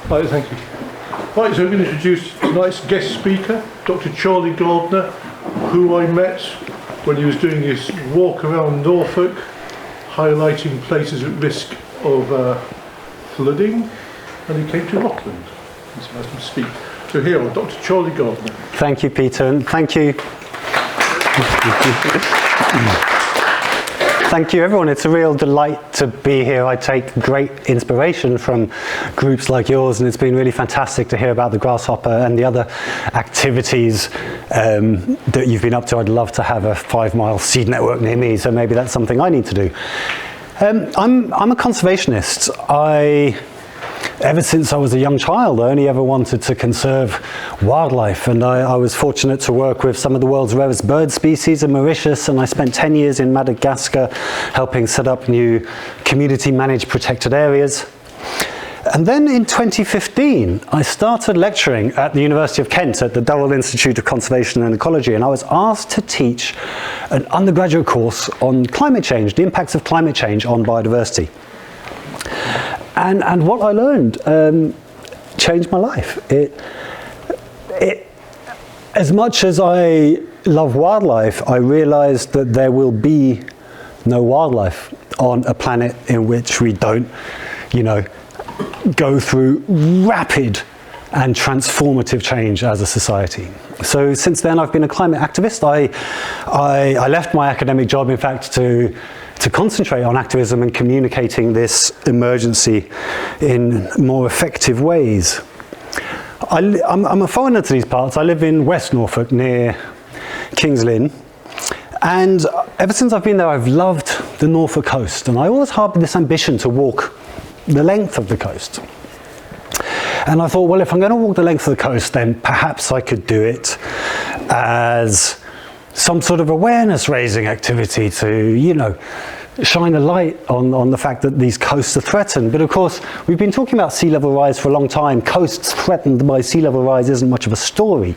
Right, thank you. Right, so we're going to introduce tonight's guest speaker, Dr. Charlie Gardner, who I met when he was doing his walk around Norfolk, highlighting places at risk of flooding, and he came to Rockland. He's asked him to speak. So here, Dr. Charlie Gardner. Thank you, Peter, and thank you. Thank you, everyone. It's a real delight to be here. I take great inspiration from groups like yours, and it's been really fantastic to hear about the Grasshopper and the other activities that you've been up to. I'd love to have a 5-mile seed network near me, so maybe that's something I need to do. I'm a conservationist. Ever since I was a young child, I only ever wanted to conserve wildlife, and I was fortunate to work with some of the world's rarest bird species in Mauritius, and I spent 10 years in Madagascar helping set up new community-managed protected areas. And then in 2015, I started lecturing at the University of Kent at the Durrell Institute of Conservation and Ecology, and I was asked to teach an undergraduate course on climate change, the impacts of climate change on biodiversity. And what I learned changed my life. As much as I love wildlife, I realized that there will be no wildlife on a planet in which we don't, go through rapid and transformative change as a society. So since then, I've been a climate activist. I left my academic job, in fact, to concentrate on activism and communicating this emergency in more effective ways. I'm a foreigner to these parts. I live in West Norfolk near King's Lynn, and ever since I've been there, I've loved the Norfolk coast, and I always harbored this ambition to walk the length of the coast. And I thought, well, if I'm going to walk the length of the coast, then perhaps I could do it as some sort of awareness-raising activity to, shine a light on the fact that these coasts are threatened. But of course, we've been talking about sea level rise for a long time. Coasts threatened by sea level rise isn't much of a story.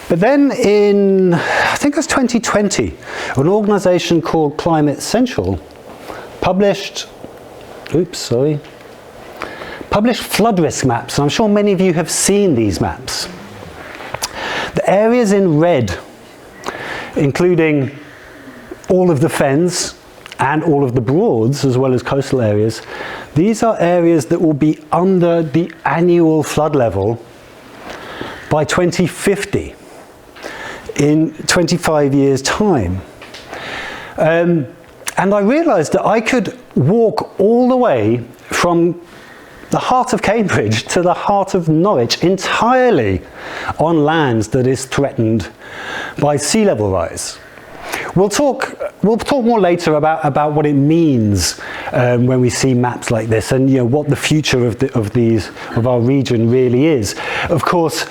But then in, I think it was 2020, an organization called Climate Central published flood risk maps. And I'm sure many of you have seen these maps. The areas in red, including all of the fens and all of the broads, as well as coastal areas, these are areas that will be under the annual flood level by 2050, in 25 years' time. And I realized that I could walk all the way from the heart of Cambridge to the heart of Norwich entirely on land that is threatened by sea level rise. We'll talk more later about what it means when we see maps like this, and what the future of our region really is. Of course,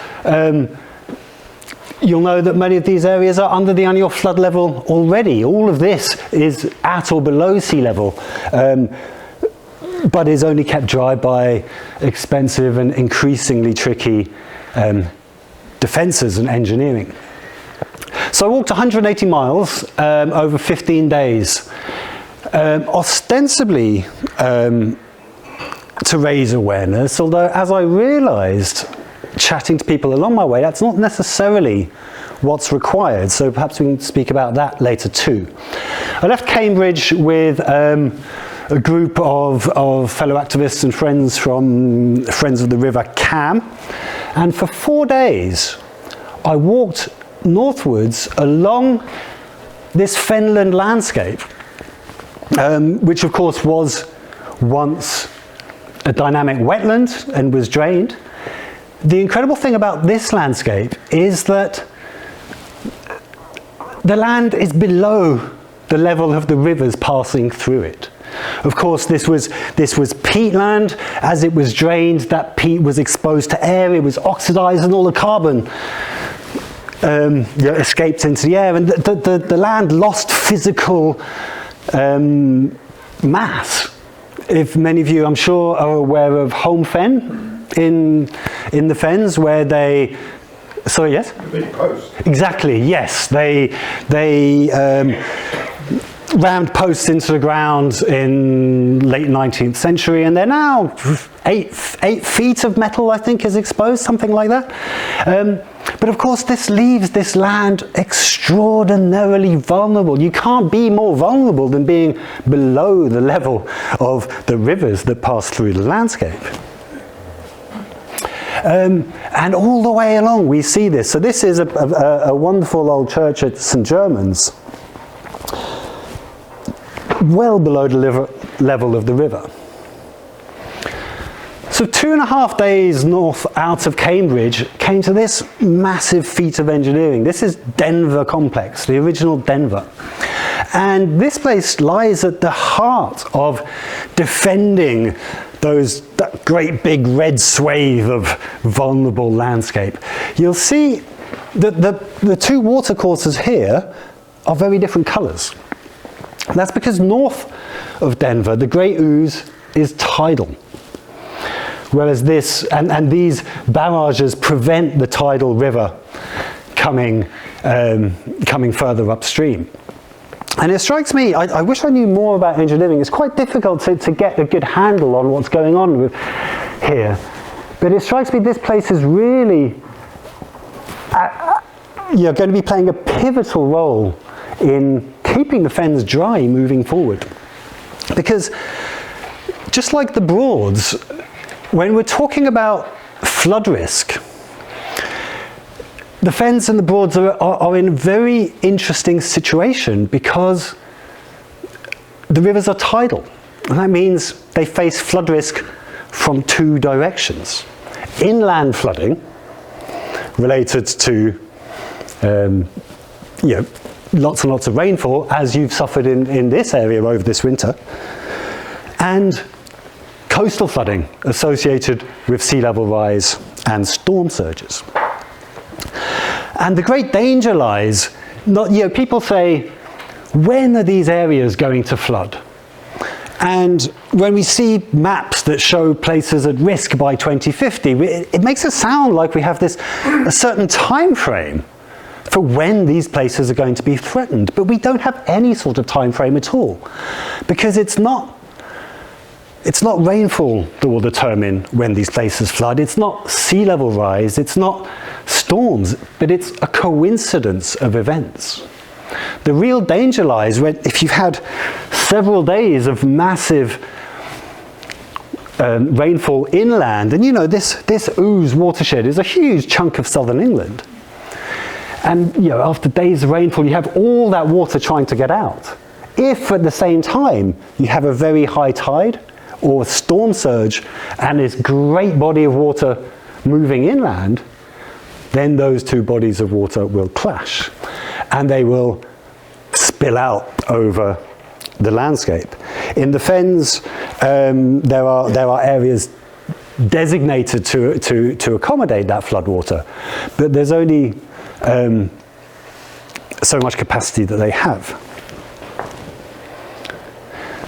you'll know that many of these areas are under the annual flood level already. All of this is at or below sea level, but is only kept dry by expensive and increasingly tricky defences and engineering. So I walked 180 miles over 15 days, ostensibly to raise awareness, although as I realised, chatting to people along my way, that's not necessarily what's required, so perhaps we can speak about that later too. I left Cambridge with a group of fellow activists and friends from Friends of the River Cam, and for 4 days I walked northwards along this fenland landscape, which of course was once a dynamic wetland and was drained. The incredible thing about this landscape is that the land is below the level of the rivers passing through it. Of course, this was peatland. As it was drained, that peat was exposed to air, it was oxidized, and all the carbon escaped into the air, and the land lost physical mass. If many of you, I'm sure, are aware of home fen in the fens, where they, sorry, yes? Big post. Exactly, yes. They rammed posts into the ground in late 19th century, and they're now 8 feet of metal, I think, is exposed, something like that. But of course, this leaves this land extraordinarily vulnerable. You can't be more vulnerable than being below the level of the rivers that pass through the landscape. And all the way along we see this. So this is a wonderful old church at St. Germans, well below the level of the river. So 2.5 days north out of Cambridge came to this massive feat of engineering. This is Denver Complex, the original Denver. And this place lies at the heart of defending that great big red swathe of vulnerable landscape. You'll see that the two watercourses here are very different colours. That's because north of Denver, the Great Ouse is tidal. Whereas this, and these barrages prevent the tidal river coming further upstream. And it strikes me, I wish I knew more about engineering. It's quite difficult to get a good handle on what's going on here. But it strikes me this place is really going to be playing a pivotal role in keeping the fens dry moving forward. Because just like the Broads, when we're talking about flood risk, the fens and the Broads are in a very interesting situation because the rivers are tidal. And that means they face flood risk from two directions. Inland flooding, related to lots and lots of rainfall, as you've suffered in this area over this winter, and coastal flooding associated with sea level rise and storm surges. And the great danger lies, people say, when are these areas going to flood? And when we see maps that show places at risk by 2050, it makes it sound like we have a certain time frame for when these places are going to be threatened. But we don't have any sort of time frame at all, because it's not rainfall that will determine when these places flood. It's not sea level rise. It's not storms, but it's a coincidence of events. The real danger lies if you've had several days of massive rainfall inland, and this Ouse watershed is a huge chunk of southern England. And after days of rainfall, you have all that water trying to get out. If at the same time you have a very high tide or a storm surge and this great body of water moving inland, then those two bodies of water will clash and they will spill out over the landscape. In the fens, there are areas designated to accommodate that floodwater, but there's only so much capacity that they have.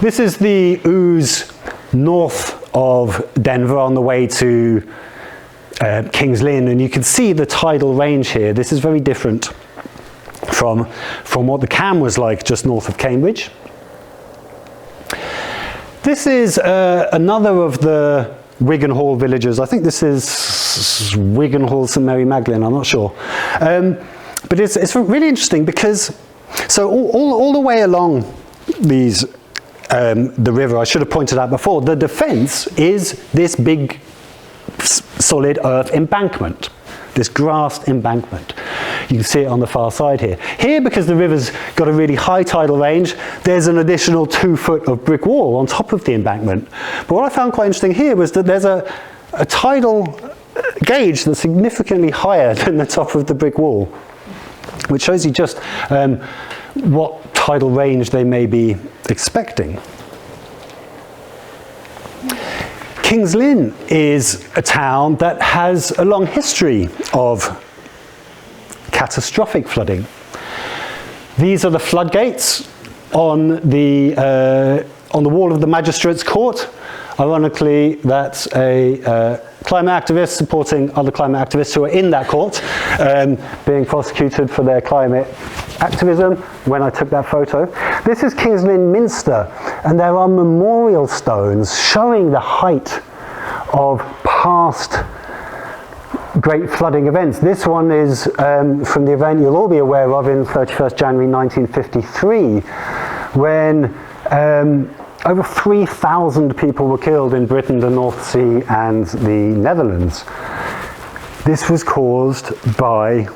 This is the Ouse north of Denver on the way to King's Lynn, and you can see the tidal range here. This is very different from what the Cam was like just north of Cambridge. This is another of the Wigan Hall villages. I think this is Wigan Hall, St Mary Magdalene, I'm not sure. But it's really interesting because, so all the way along the river, I should have pointed out before, the defence is this big solid earth embankment, this grassed embankment. You can see it on the far side here. Here, because the river's got a really high tidal range, there's an additional 2 foot of brick wall on top of the embankment. But what I found quite interesting here was that there's a tidal gauge that's significantly higher than the top of the brick wall, which shows you just what tidal range they may be expecting. King's Lynn is a town that has a long history of catastrophic flooding. These are the floodgates on the wall of the Magistrates' Court. Ironically, that's a climate activist supporting other climate activists who are in that court, being prosecuted for their climate activism when I took that photo. This is King's Lynn Minster, and there are memorial stones showing the height of past great flooding events. This one is from the event you'll all be aware of in 31st January 1953, when over 3,000 people were killed in Britain, the North Sea and the Netherlands. This was caused by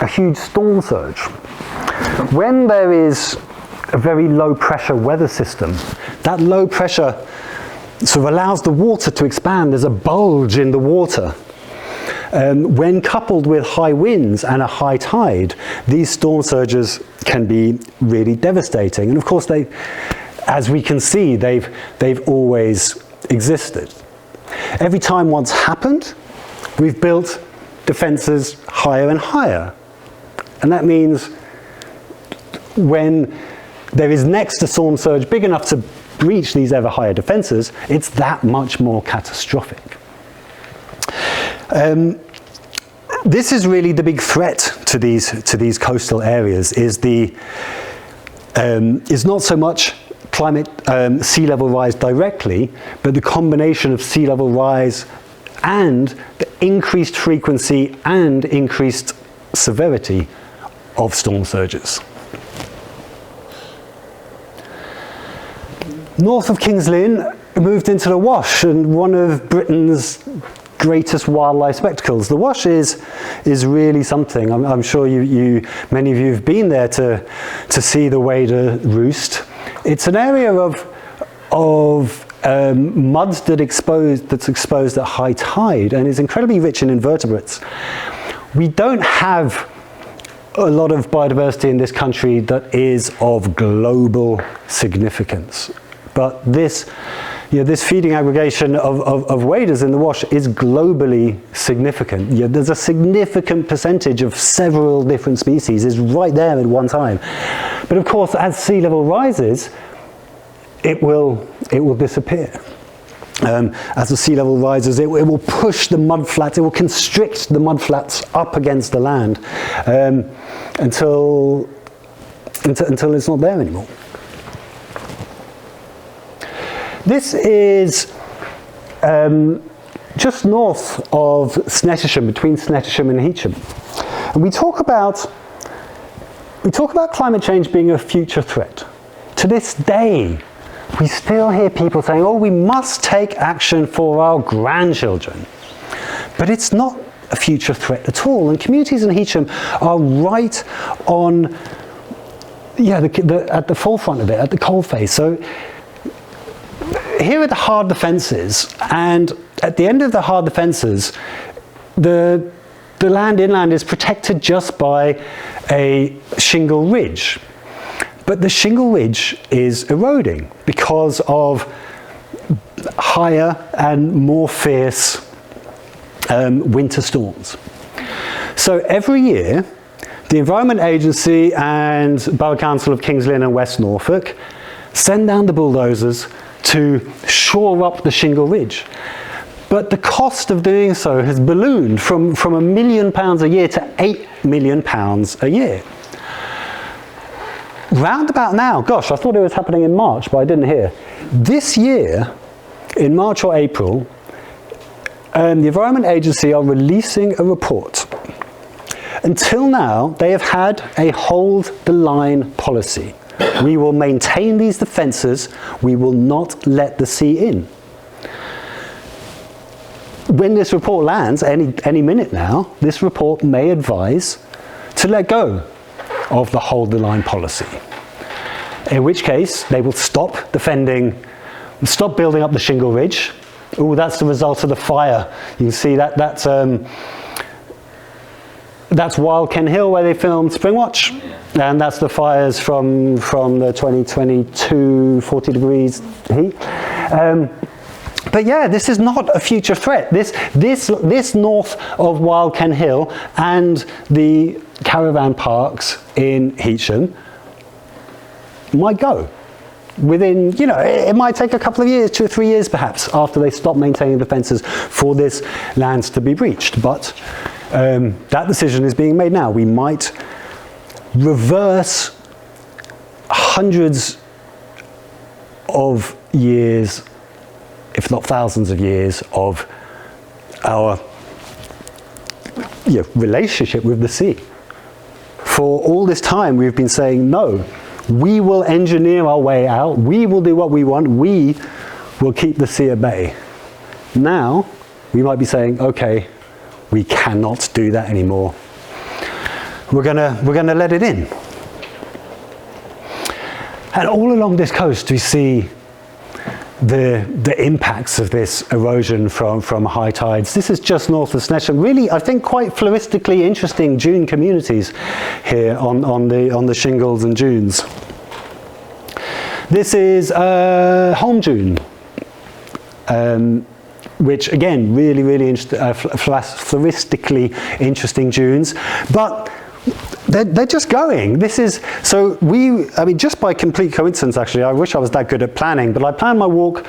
a huge storm surge. When there is a very low pressure weather system, that low pressure sort of allows the water to expand. There's a bulge in the water. When coupled with high winds and a high tide, these storm surges can be really devastating. And of course, as we can see, they've always existed. Every time one's happened, we've built defences higher and higher. And that means when there is next a storm surge big enough to breach these ever higher defences, it's that much more catastrophic. This is really the big threat to these coastal areas, is not so much climate sea level rise directly, but the combination of sea level rise and the increased frequency and increased severity of storm surges. North of King's Lynn moved into the Wash, and one of Britain's greatest wildlife spectacles. The Wash is really something. I'm sure many of you have been there to see the wader roost. It's an area of muds that's exposed at high tide and is incredibly rich in invertebrates. We don't have a lot of biodiversity in this country that is of global significance, but this feeding aggregation of waders in the Wash is globally significant. There's a significant percentage of several different species is right there at one time. But of course, as sea level rises, it will disappear. As the sea level rises, it will push the mudflats, it will constrict the mudflats up against the land until it's not there anymore. This is just north of Snettisham, between Snettisham and Heacham. And we talk about climate change being a future threat. To this day, we still hear people saying, oh, we must take action for our grandchildren. But it's not a future threat at all. And communities in Heacham are right on, at the forefront of it, at the coalface. So here are the hard defences, and at the end of the hard defences, the land inland is protected just by a shingle ridge. But the shingle ridge is eroding because of higher and more fierce winter storms. So every year, the Environment Agency and Borough Council of King's Lynn and West Norfolk send down the bulldozers to shore up the shingle ridge. But the cost of doing so has ballooned from £1 million a year to £8 million a year. Round about now, gosh, I thought it was happening in March, but I didn't hear. This year, in March or April, the Environment Agency are releasing a report. Until now, they have had a hold the line policy. We will maintain these defences, we will not let the sea in. When this report lands, any minute now, this report may advise to let go of the hold the line policy. In which case, they will stop building up the shingle ridge. Oh, that's the result of the fire. You can see that's Wild Ken Hill where they filmed Springwatch. And that's the fires from the 2022 40 degrees heat. But yeah, this is not a future threat. This north of Wild Ken Hill and the caravan parks in Heacham might go. Within, it might take a couple of years, 2 or 3 years perhaps, after they stop maintaining the fences for this land to be breached. But that decision is being made now. We might reverse hundreds of years if not thousands of years of our relationship with the sea. For all this time, we've been saying, no, we will engineer our way out, we will do what we want, we will keep the sea at bay. Now, we might be saying, okay, we cannot do that anymore. We're gonna let it in. And all along this coast, we see the impacts of this erosion from high tides. This is just north of Snettisham. Really, I think quite floristically interesting dune communities here on the shingles and dunes. This is Holm Dune, which again, really interesting, floristically interesting dunes, but they're just going. This is, so I mean, just by complete coincidence, actually, I wish I was that good at planning, but I planned my walk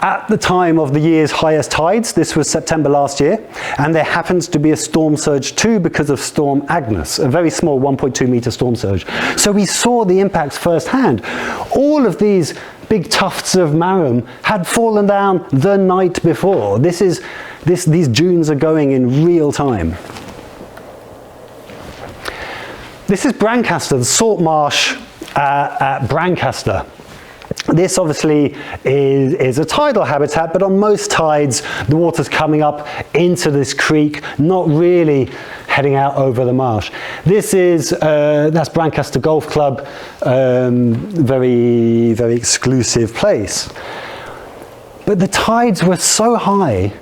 at the time of the year's highest tides. This was September last year, and there happens to be a storm surge too because of Storm Agnes, a very small 1.2 meter storm surge. So we saw the impacts firsthand. All of these big tufts of marram had fallen down the night before. These dunes are going in real time. This is Brancaster, the salt marsh at Brancaster. This obviously is a tidal habitat, but on most tides, the water's coming up into this creek, not really heading out over the marsh. This is, that's Brancaster Golf Club, very exclusive place. But the tides were so high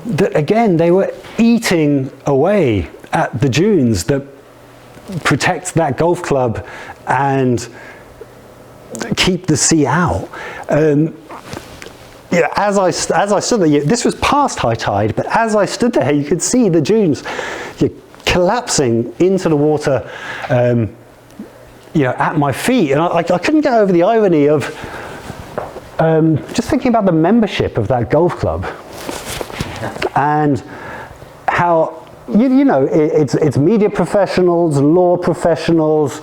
that, again, they were eating away at the dunes that protect that golf club and keep the sea out. As I stood there, this was past high tide, but as I stood there, you could see the dunes collapsing into the water, at my feet, and I couldn't get over the irony of just thinking about the membership of that golf club and how. It's media professionals, law professionals,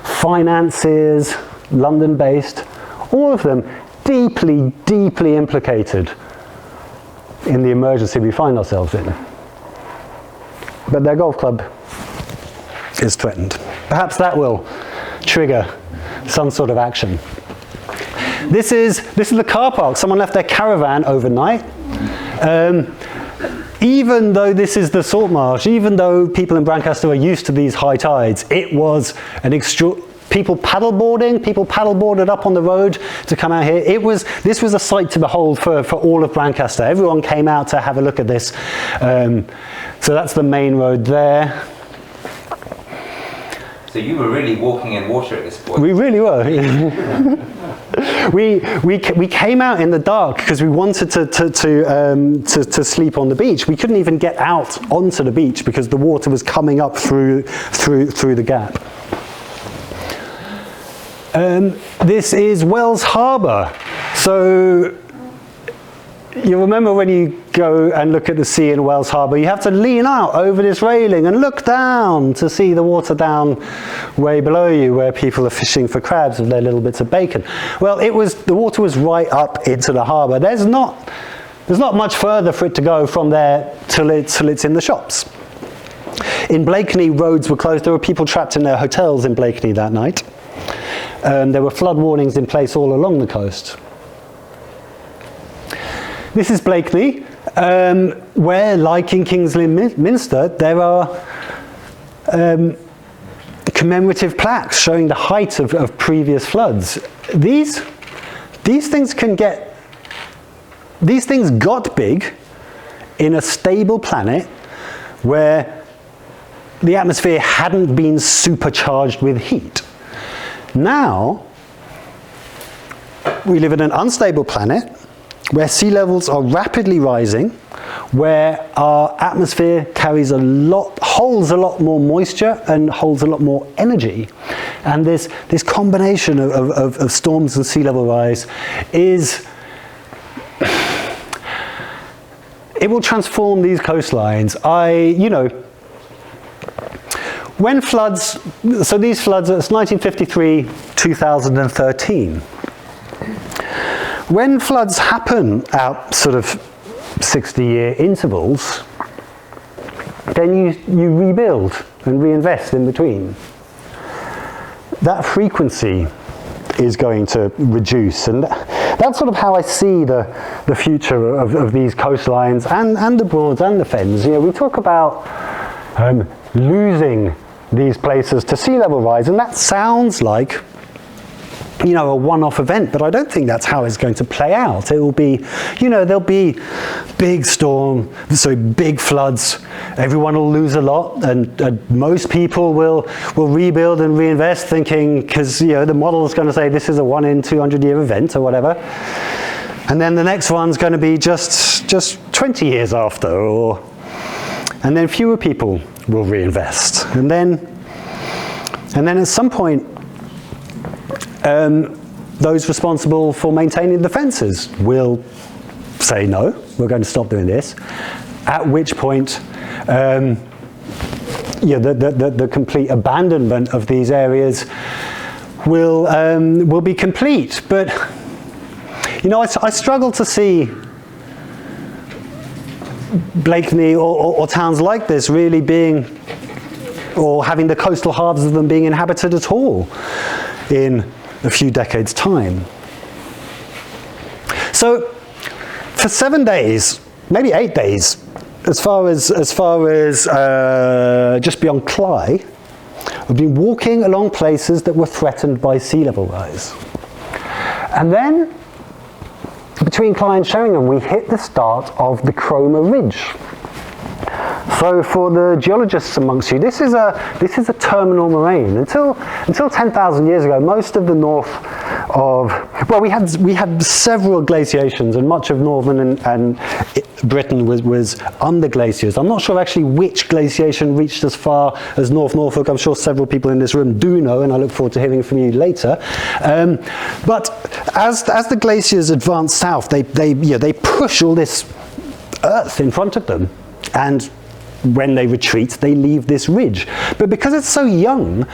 financiers, London-based, all of them deeply implicated in the emergency we find ourselves in. But their golf club is threatened. Perhaps that will trigger some sort of action. This is the car park. Someone left their caravan overnight. Even though this is the salt marsh, even though people in Brancaster are used to these high tides, it was an people paddleboarded up on the road to come out here. This was a sight to behold for all of Brancaster. Everyone came out to have a look at this. So that's the main road there. So you were really walking in water at this point. We really were. we came out in the dark because we wanted to sleep on the beach. We couldn't even get out onto the beach because the water was coming up through the gap. This is Wells Harbour. So you remember when you go and look at the sea in Wells Harbour, you have to lean out over this railing and look down to see the water down way below you where people are fishing for crabs with their little bits of bacon. Well, the water was right up into the harbour. There's not much further for it to go from there till it's in the shops. In Blakeney, roads were closed. There were people trapped in their hotels in Blakeney that night. There were flood warnings in place all along the coast. This is Blakeney, where, like in King's Lynn Minster, there are commemorative plaques showing the height of previous floods. These things got big in a stable planet where the atmosphere hadn't been supercharged with heat. Now, we live in an unstable planet where sea levels are rapidly rising, where our atmosphere holds a lot more moisture and holds a lot more energy. And this combination of storms and sea level rise it will transform these coastlines. When floods, so these floods, it's 1953, 2013. when floods happen at sort of 60-year intervals, then you rebuild and reinvest in between. That frequency is going to reduce, and that's sort of how I see the future of these coastlines and the Broads and the Fens. We talk about losing these places to sea level rise, and that sounds like a one-off event, but I don't think that's how it's going to play out. It will be, there'll be big big floods, everyone will lose a lot, and most people will rebuild and reinvest, thinking, because the model is going to say this is a 1 in 200 year event or whatever, and then the next one's going to be just 20 years after, and then fewer people will reinvest, and then at some point those responsible for maintaining the fences will say, no, we're going to stop doing this, at which point the complete abandonment of these areas will be complete. But I struggle to see Blakeney or towns like this really being, or having the coastal halves of them being inhabited at all in a few decades' time. So for 7 days, maybe 8 days, as far as just beyond Cley, we've been walking along places that were threatened by sea level rise. And then between Cley and Sheringham, we hit the start of the Cromer Ridge. So for the geologists amongst you, this is a terminal moraine. Until 10,000 years ago, most of the north of, well, we had several glaciations, and much of northern and Britain was under glaciers. I'm not sure actually which glaciation reached as far as North Norfolk. I'm sure several people in this room do know, and I look forward to hearing from you later. But as the glaciers advance south, they push all this earth in front of them, and when they retreat, they leave this ridge. But because it's so young,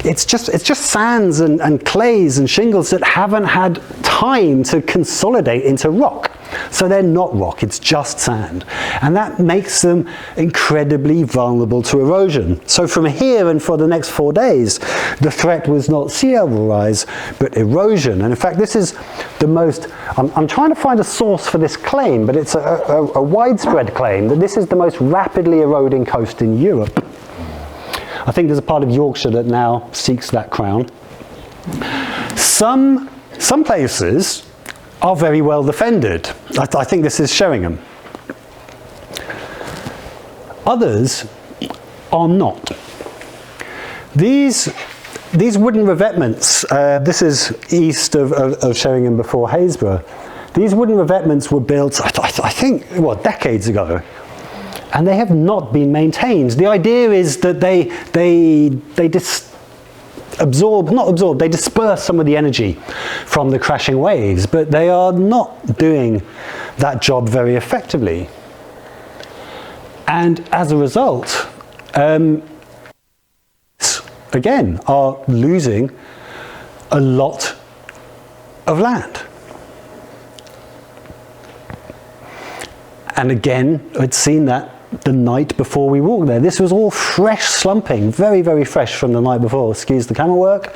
it's just sands and clays and shingles that haven't had time to consolidate into rock. So they're not rock, it's just sand. And that makes them incredibly vulnerable to erosion. So from here and for the next 4 days, the threat was not sea level rise, but erosion. And in fact, this is the most, I'm trying to find a source for this claim, but it's a widespread claim that this is the most rapidly eroding coast in Europe. I think there's a part of Yorkshire that now seeks that crown. Some places are very well defended. I think this is Sheringham. Others are not. These wooden revetments, this is east of Sheringham before Haysborough. These wooden revetments were built, I think, decades ago. And they have not been maintained. The idea is that they disperse some of the energy from the crashing waves, but they are not doing that job very effectively. And as a result, again, are losing a lot of land. And again, I'd seen that the night before we walked there. This was all fresh slumping, very, very fresh from the night before. Excuse the camera work.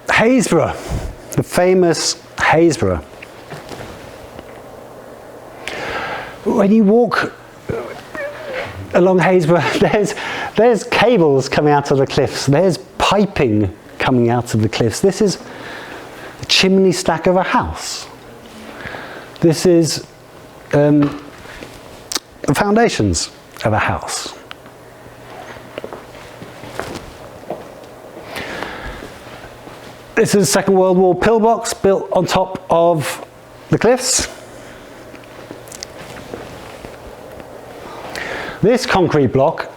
Haysborough, the famous Haysborough. When you walk along Haysborough, there's cables coming out of the cliffs, there's piping coming out of the cliffs. This is the chimney stack of a house. This is the foundations of a house. This is a Second World War pillbox built on top of the cliffs. This concrete block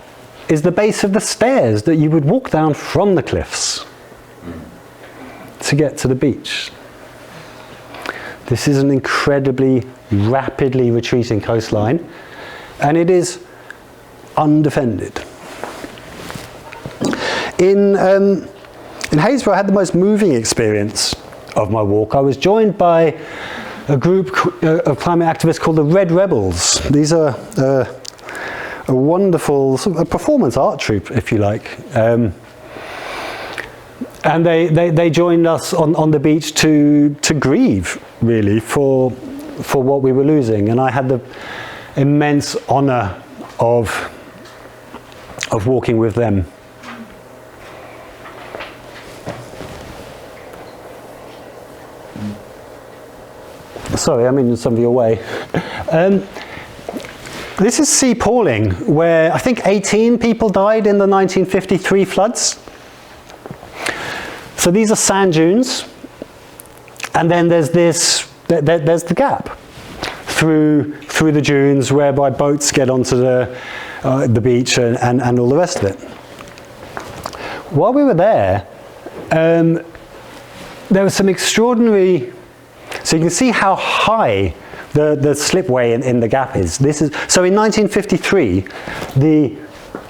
is the base of the stairs that you would walk down from the cliffs to get to the beach. This is an incredibly rapidly retreating coastline, and it is undefended. In Haysborough, I had the most moving experience of my walk. I was joined by a group of climate activists called the Red Rebels. These are a wonderful sort of a performance art troupe, if you like. And they joined us on the beach to grieve, really, for what we were losing. And I had the immense honour of walking with them. Sorry, I'm in some of your way. This is Sea Palling, where I think 18 people died in the 1953 floods. So these are sand dunes, and then there's there's the gap through the dunes, whereby boats get onto the beach and all the rest of it. While we were there, there was some extraordinary. So you can see how high the slipway in the gap is. So in 1953,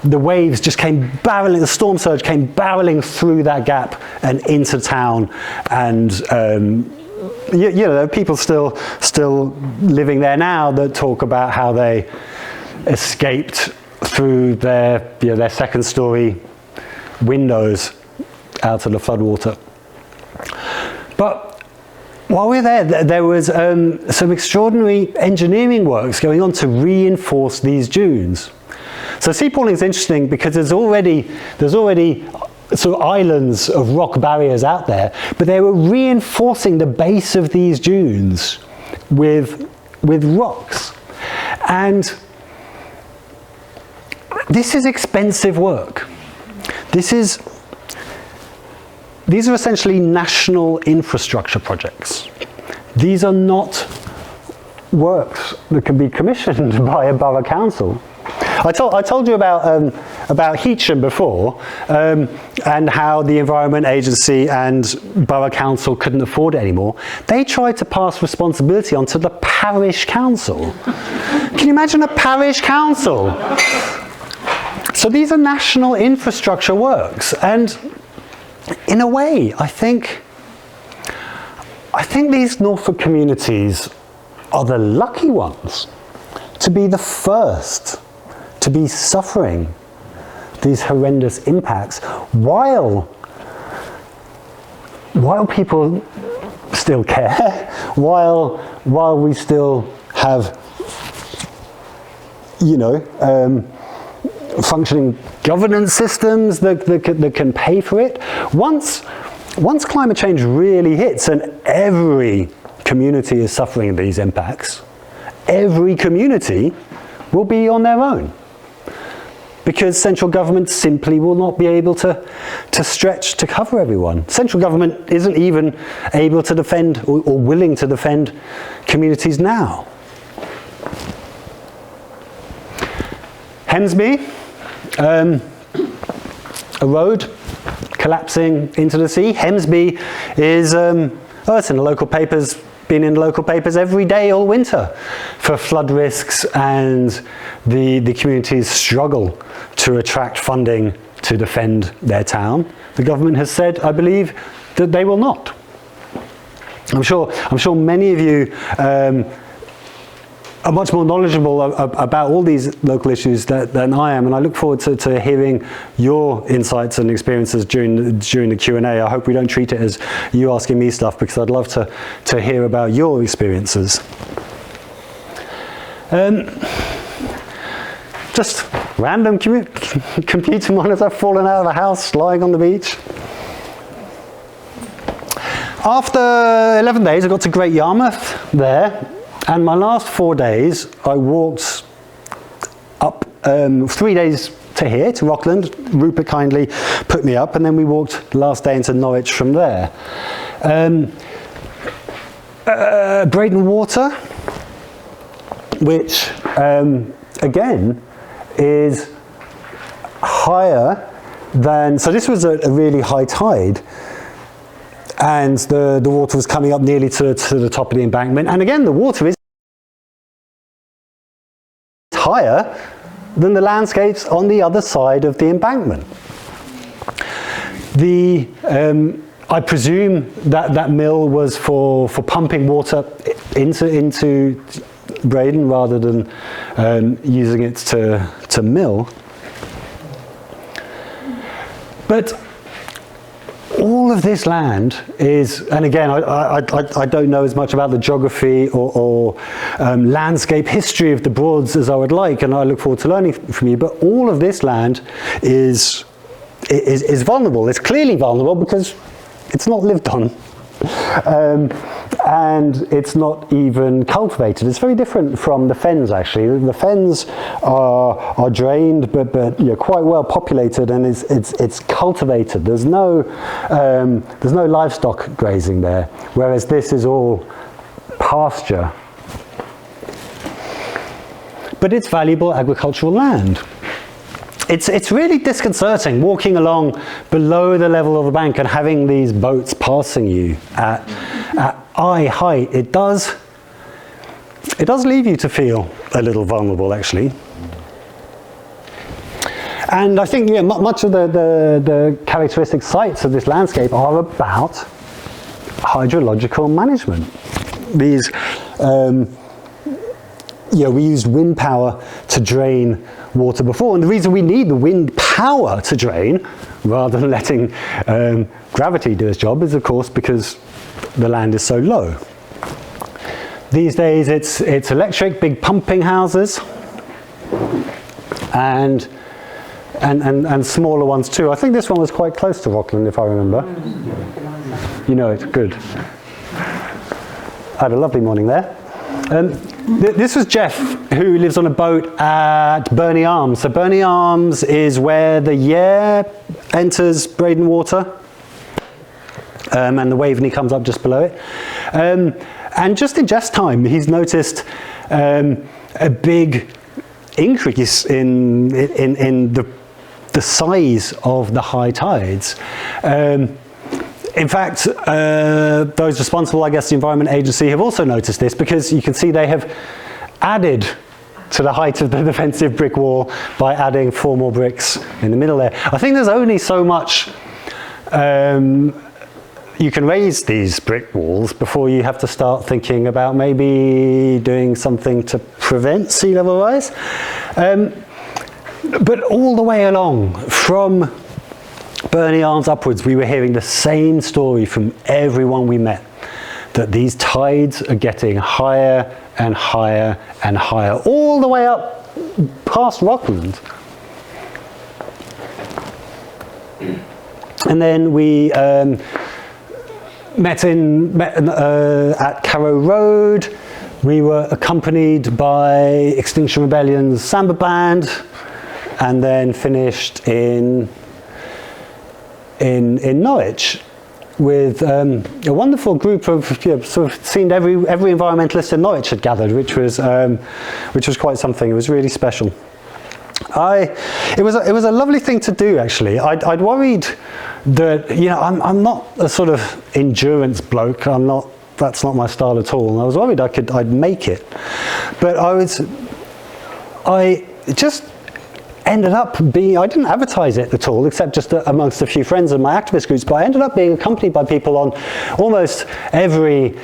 the waves just came barreling, the storm surge came barreling through that gap and into town, and you know, there are people still living there now that talk about how they escaped through their second story windows out of the floodwater. But while we were there was some extraordinary engineering works going on to reinforce these dunes. So Sea Palling is interesting because there's already sort of islands of rock barriers out there, but they were reinforcing the base of these dunes with rocks. And this is expensive work. These are essentially national infrastructure projects. These are not works that can be commissioned by a borough council. I told you about Heacham before, and how the Environment Agency and Borough Council couldn't afford it anymore. They tried to pass responsibility onto the parish council. Can you imagine a parish council? So these are national infrastructure works, and in a way, I think these Norfolk communities are the lucky ones to be the first to be suffering these horrendous impacts while people still care, while we still have, you know, functioning governance systems that can pay for it. Once climate change really hits and every community is suffering these impacts, every community will be on their own, because central government simply will not be able to stretch to cover everyone. Central government isn't even able to defend or willing to defend communities now. Hemsby, a road collapsing into the sea. Hemsby is, it's in the local papers, been in the local papers every day all winter for flood risks and the community's struggle to attract funding to defend their town. The government has said, I believe, that they will not. I'm sure many of you are much more knowledgeable about all these local issues than I am, and I look forward to hearing your insights and experiences during the Q&A. I hope we don't treat it as you asking me stuff, because I'd love to hear about your experiences. Just random computer monitor falling out of the house, lying on the beach. After 11 days, I got to Great Yarmouth there. And my last 4 days, I walked up 3 days to here, to Rockland. Rupert kindly put me up, and then we walked the last day into Norwich from there. Breydon Water, which again is higher than, so this was a really high tide, and the water was coming up nearly to the top of the embankment. And again, the water is higher than the landscapes on the other side of the embankment. I presume that mill was for pumping water into Braden rather than using it to mill. But all of this land is, and again, I don't know as much about the geography or landscape history of the Broads as I would like, and I look forward to learning from you, but all of this land is vulnerable. It's clearly vulnerable because it's not lived on. And it's not even cultivated. It's very different from the fens, actually. The fens are drained, but quite well populated, and it's cultivated. There's no livestock grazing there, whereas this is all pasture. But it's valuable agricultural land. It's really disconcerting walking along below the level of the bank and having these boats passing you at eye height. It does leave you to feel a little vulnerable, actually. And I think much of the characteristic sites of this landscape are about hydrological management. These, we used wind power to drain water before, and the reason we need the wind power to drain rather than letting gravity do its job is, of course, because the land is so low. These days it's electric, big pumping houses, and smaller ones too. I think this one was quite close to Rockland, if I remember. You know it, good. I had a lovely morning there. This was Jeff, who lives on a boat at Burney Arms. So Burney Arms is where the Yare enters Braden Water, and the Waveney comes up just below it. And just in Jeff's time, he's noticed a big increase in the size of the high tides. In fact, those responsible, I guess, the Environment Agency have also noticed this, because you can see they have added to the height of the defensive brick wall by adding 4 more bricks in the middle there. I think there's only so much you can raise these brick walls before you have to start thinking about maybe doing something to prevent sea level rise. But all the way along, from Burney Arms upwards, we were hearing the same story from everyone we met, that these tides are getting higher and higher and higher, all the way up past Rockland. And then we met at Carrow Road. We were accompanied by Extinction Rebellion's Samba Band, and then finished in Norwich with a wonderful group of sort of seemed every environmentalist in Norwich had gathered, which was quite something. It was really special. It was a lovely thing to do, actually. I'd worried that I'm not a sort of endurance bloke. That's not my style at all. And I was worried I'd make it, but I just ended up being, I didn't advertise it at all, except just amongst a few friends in my activist groups, but I ended up being accompanied by people on almost every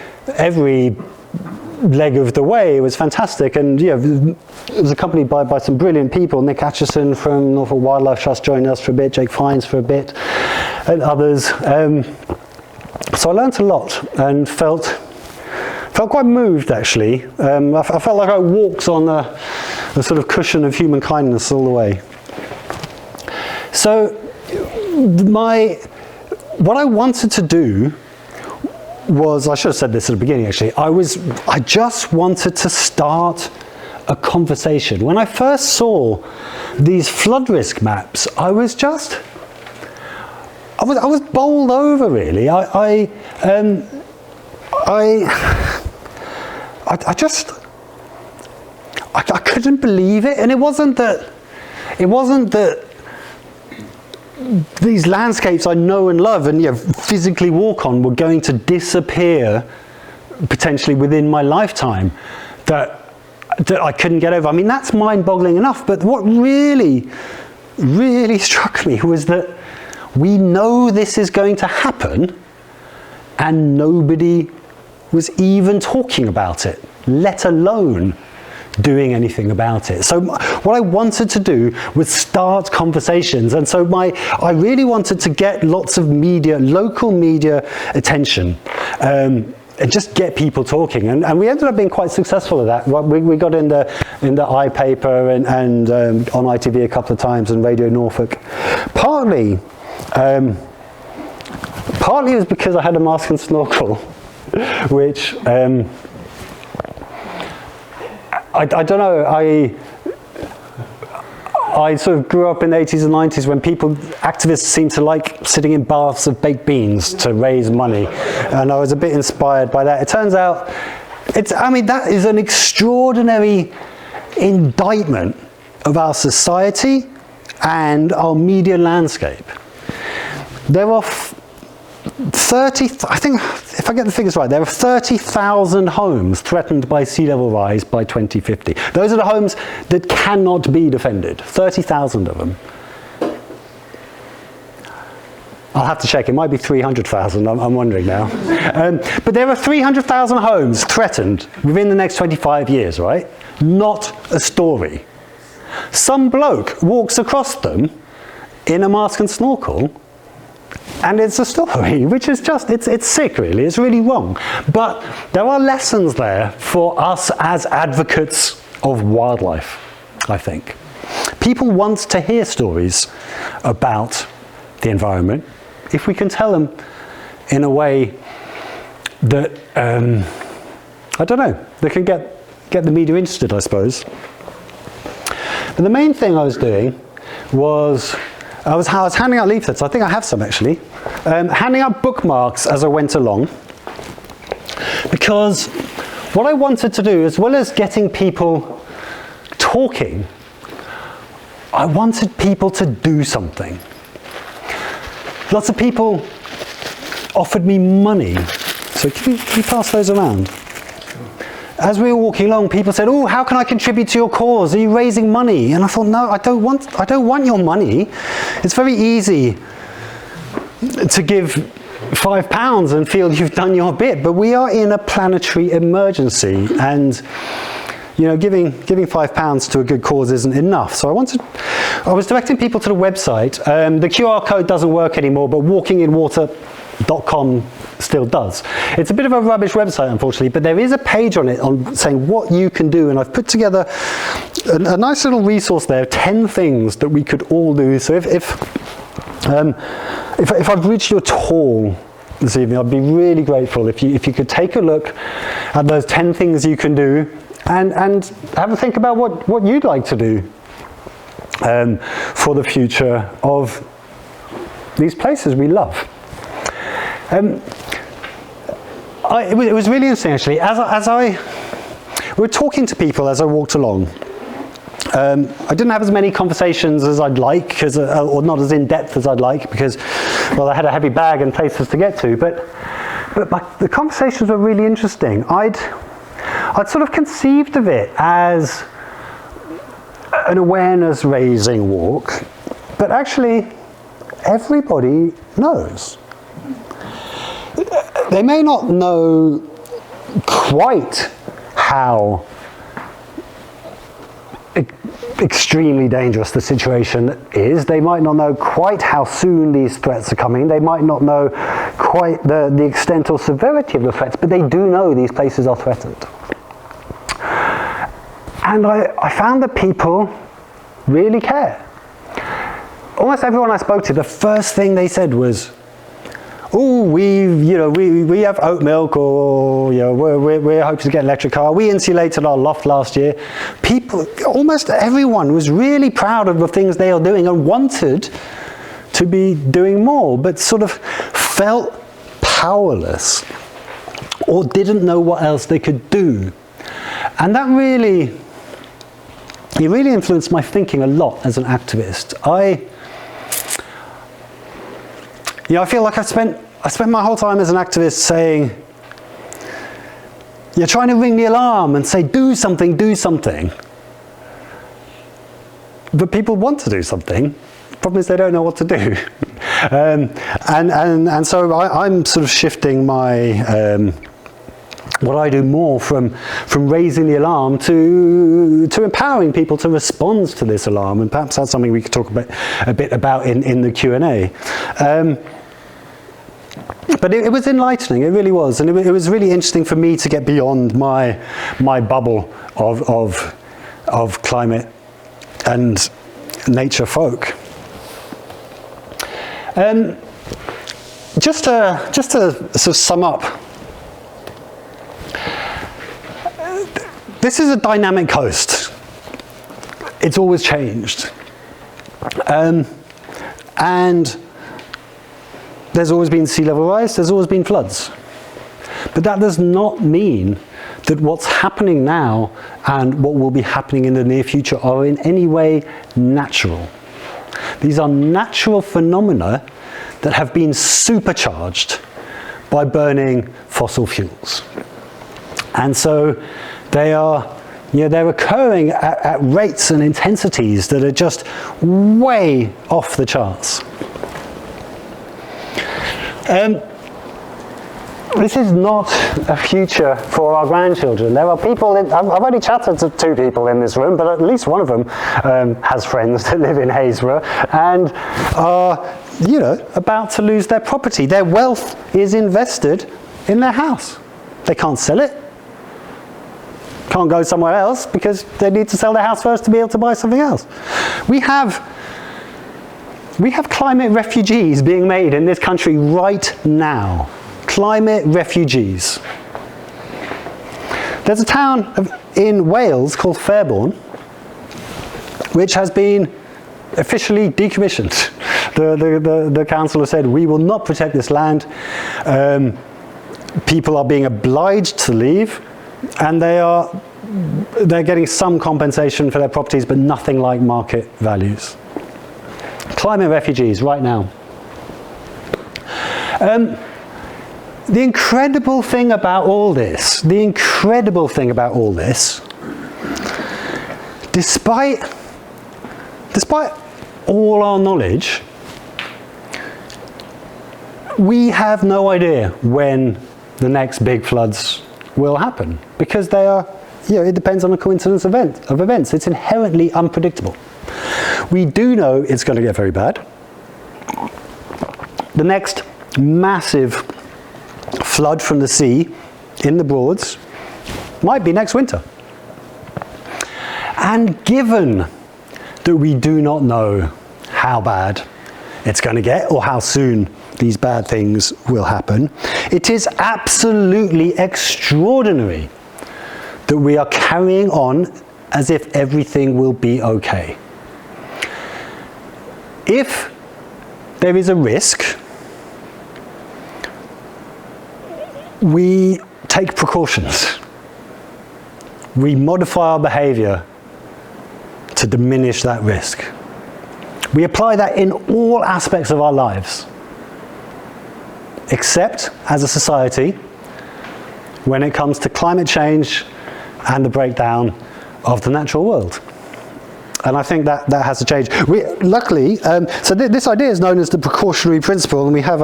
leg of the way. It was fantastic, and it was accompanied by some brilliant people. Nick Atchison from Norfolk Wildlife Trust joined us for a bit, Jake Fines for a bit, and others. So I learnt a lot and felt quite moved, actually. I felt like I walked on a sort of cushion of human kindness all the way. So what I wanted to do was, I should have said this at the beginning, actually, I just wanted to start a conversation. When I first saw these flood risk maps, I was bowled over, really. I couldn't believe it, and it wasn't that these landscapes I know and love and physically walk on were going to disappear potentially within my lifetime, that I couldn't get over. I mean, that's mind-boggling enough, but what really struck me was that we know this is going to happen and nobody was even talking about it, let alone doing anything about it. So what I wanted to do was start conversations, and so I really wanted to get lots of media, local media attention, and just get people talking, and we ended up being quite successful at that. We got in the iPaper and on ITV a couple of times, and Radio Norfolk. Partly it was because I had a mask and snorkel, which I don't know, I sort of grew up in the 80s and 90s when activists seemed to like sitting in baths of baked beans to raise money, and I was a bit inspired by that. It turns out, that is an extraordinary indictment of our society and our media landscape. There are 30, I think, if I get the figures right, there are 30,000 homes threatened by sea level rise by 2050. Those are the homes that cannot be defended. 30,000 of them. I'll have to check. It might be 300,000. I'm wondering now. But there are 300,000 homes threatened within the next 25 years, right? Not a story. Some bloke walks across them in a mask and snorkel, and it's a story, which is just, it's sick really, it's really wrong. But there are lessons there for us as advocates of wildlife, I think. People want to hear stories about the environment if we can tell them in a way that, I don't know, they can get the media interested, I suppose. But the main thing I was doing was, I was handing out leaflets. I think I have some actually. Handing out bookmarks as I went along, because what I wanted to do, as well as getting people talking, I wanted people to do something. Lots of people offered me money. So can you pass those around? As we were walking along, people said, "Oh, how can I contribute to your cause? Are you raising money?" And I thought, no, I don't want your money. It's very easy to give £5 and feel you've done your bit, but we are in a planetary emergency, and giving £5 to a good cause isn't enough. So I was directing people to the website. The QR code doesn't work anymore, but walkinginwater.com still does. It's a bit of a rubbish website, unfortunately, but there is a page on it saying what you can do, and I've put together a nice little resource there, 10 things that we could all do. So if I've reached you at all this evening, I'd be really grateful if you could take a look at those 10 things you can do and have a think about what you'd like to do for the future of these places we love. It was really interesting actually. We were talking to people as I walked along. I didn't have as many conversations as I'd like, or not as in depth as I'd like, because, well, I had a heavy bag and places to get to. But the conversations were really interesting. I'd sort of conceived of it as an awareness-raising walk, but actually, everybody knows. They may not know quite how extremely dangerous the situation is. They might not know quite how soon these threats are coming. They might not know quite the extent or severity of the threats, but they do know these places are threatened. And I found that people really care. Almost everyone I spoke to, the first thing they said was, "Oh, we have oat milk, or we're hoping to get an electric car. We insulated our loft last year." People, almost everyone, was really proud of the things they are doing and wanted to be doing more, but sort of felt powerless or didn't know what else they could do. And that really influenced my thinking a lot as an activist. I feel like I spent my whole time as an activist saying, you're trying to ring the alarm and say, do something, do something. But people want to do something. The problem is they don't know what to do. And so I'm sort of shifting my, what I do more from raising the alarm to empowering people to respond to this alarm. And perhaps that's something we could talk a bit about in the Q&A. But it was enlightening, it really was. And it was really interesting for me to get beyond my bubble of climate and nature folk. Just to sort of sum up, this is a dynamic coast. It's always changed. And there's always been sea level rise, there's always been floods. But that does not mean that what's happening now and what will be happening in the near future are in any way natural. These are natural phenomena that have been supercharged by burning fossil fuels. And so they are, they're occurring at rates and intensities that are just way off the charts. This is not a future for our grandchildren. There are people, I've only chatted to 2 people in this room, but at least one of them has friends that live in Haysborough and are, about to lose their property. Their wealth is invested in their house. They can't sell it. Can't go somewhere else because they need to sell their house first to be able to buy something else. We have climate refugees being made in this country right now. Climate refugees. There's a town in Wales called Fairborn, which has been officially decommissioned. The council has said, we will not protect this land. People are being obliged to leave, and they're getting some compensation for their properties, but nothing like market values. Climate refugees right now. The incredible thing about all this, despite all our knowledge, we have no idea when the next big floods will happen, because they are, it depends on a coincidence of events. It's inherently unpredictable. We do know it's going to get very bad. The next massive flood from the sea in the Broads might be next winter. And given that we do not know how bad it's going to get or how soon these bad things will happen, it is absolutely extraordinary that we are carrying on as if everything will be okay. If there is a risk, we take precautions. We modify our behavior to diminish that risk. We apply that in all aspects of our lives, except as a society when it comes to climate change and the breakdown of the natural world. And I think that has to change. Luckily, so this idea is known as the precautionary principle, and we have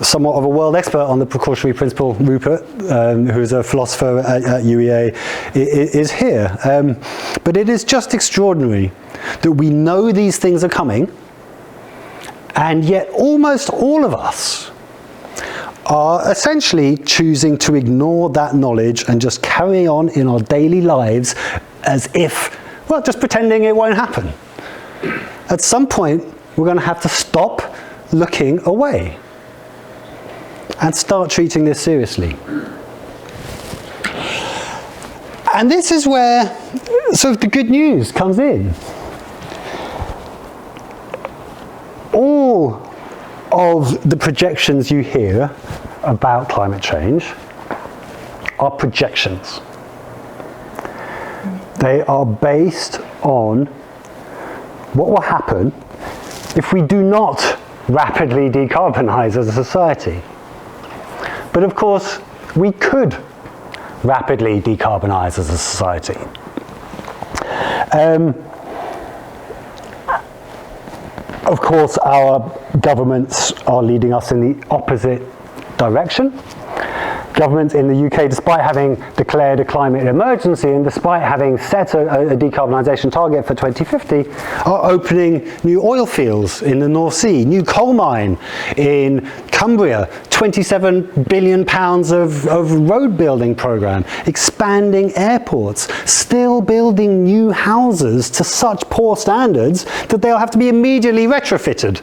somewhat of a world expert on the precautionary principle, Rupert, who's a philosopher at UEA, is here. But it is just extraordinary that we know these things are coming, and yet almost all of us are essentially choosing to ignore that knowledge and just carry on in our daily lives as if, well, just pretending it won't happen. At some point, we're going to have to stop looking away and start treating this seriously. And this is where sort of the good news comes in. All of the projections you hear about climate change are projections. They are based on what will happen if we do not rapidly decarbonise as a society. But of course, we could rapidly decarbonise as a society. Of course, our governments are leading us in the opposite direction. Governments in the UK, despite having declared a climate emergency and despite having set a decarbonisation target for 2050, are opening new oil fields in the North Sea, new coal mine in Cumbria, £27 billion of road building programme, expanding airports, still building new houses to such poor standards that they'll have to be immediately retrofitted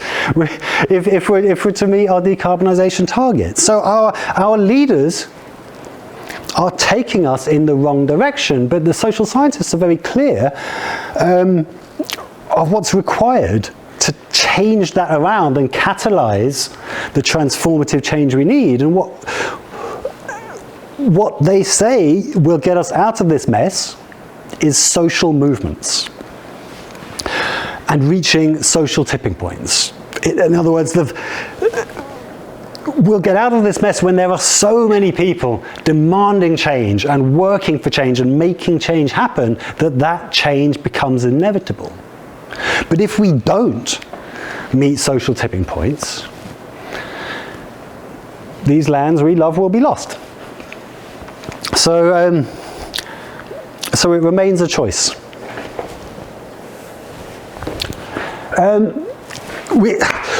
if we're to meet our decarbonisation targets. So our leaders are taking us in the wrong direction, but the social scientists are very clear of what's required to change that around and catalyse the transformative change we need. And what they say will get us out of this mess is social movements and reaching social tipping points. In other words, we'll get out of this mess when there are so many people demanding change and working for change and making change happen that change becomes inevitable. But if we don't meet social tipping points, these lands we love will be lost. So it remains a choice.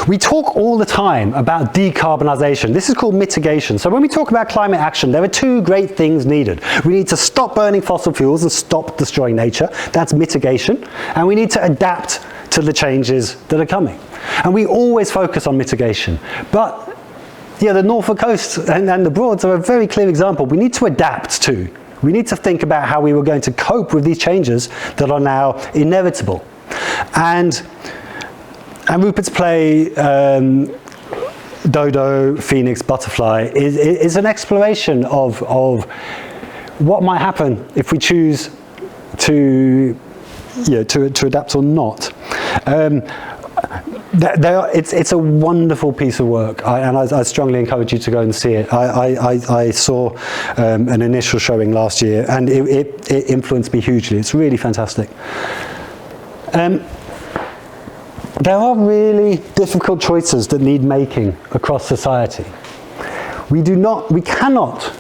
We talk all the time about decarbonisation. This is called mitigation. So when we talk about climate action, there are two great things needed. We need to stop burning fossil fuels and stop destroying nature. That's mitigation. And we need to adapt to the changes that are coming. And we always focus on mitigation. But yeah, the Norfolk coast and the Broads are a very clear example. We need to adapt to. We need to think about how we were going to cope with these changes that are now inevitable. And Rupert's play, Dodo, Phoenix, Butterfly, is an exploration of what might happen if we choose to adapt or not. It's a wonderful piece of work, and I strongly encourage you to go and see it. I saw an initial showing last year, and it influenced me hugely. It's really fantastic. There are really difficult choices that need making across society. We cannot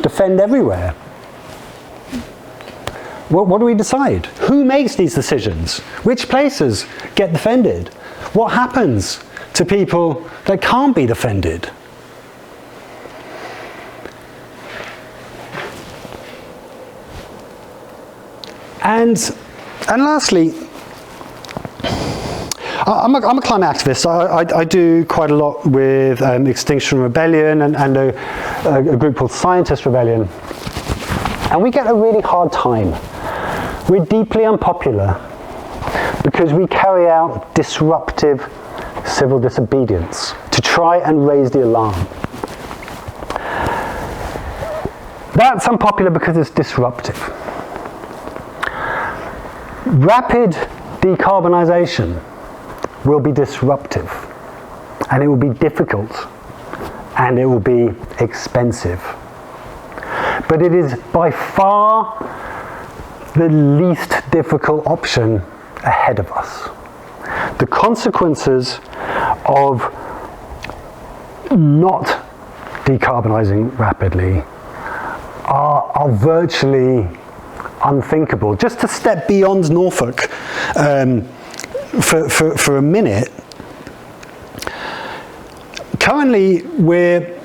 defend everywhere. What do we decide? Who makes these decisions? Which places get defended? What happens to people that can't be defended? And lastly, I'm a climate activist. I do quite a lot with Extinction Rebellion and a group called Scientist Rebellion. And we get a really hard time. We're deeply unpopular because we carry out disruptive civil disobedience to try and raise the alarm. That's unpopular because it's disruptive. Rapid decarbonisation will be disruptive, and it will be difficult, and it will be expensive. But it is by far the least difficult option ahead of us. The consequences of not decarbonising rapidly are virtually unthinkable. Just to step beyond Norfolk for a minute, currently we're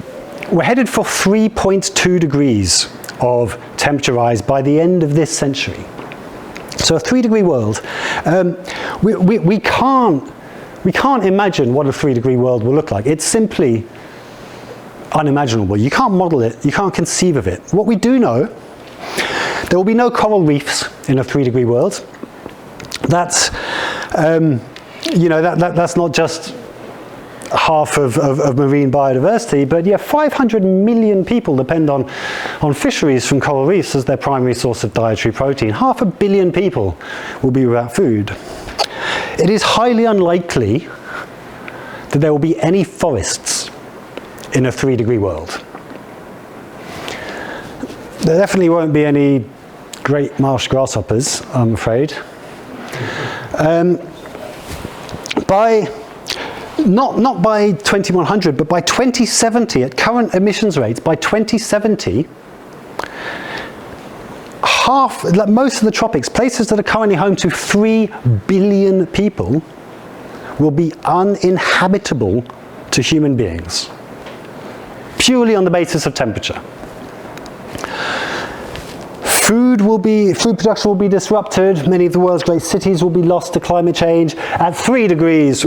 headed for 3.2 degrees of temperature rise by the end of this century. So a 3-degree world. We can't imagine what a 3-degree world will look like. It's simply unimaginable. You can't model it. You can't conceive of it. What we do know, there will be no coral reefs in a 3-degree world. That's that's not just half of marine biodiversity, but 500 million people depend on fisheries from coral reefs as their primary source of dietary protein. 500 million people will be without food. It is highly unlikely that there will be any forests in a 3-degree world. There definitely won't be any great marsh grasshoppers, I'm afraid. Not by 2100, but by 2070, at current emissions rates, by 2070, most of the tropics, places that are currently home to 3 billion people, will be uninhabitable to human beings, purely on the basis of temperature. Food production will be disrupted. Many of the world's great cities will be lost to climate change. At 3 degrees,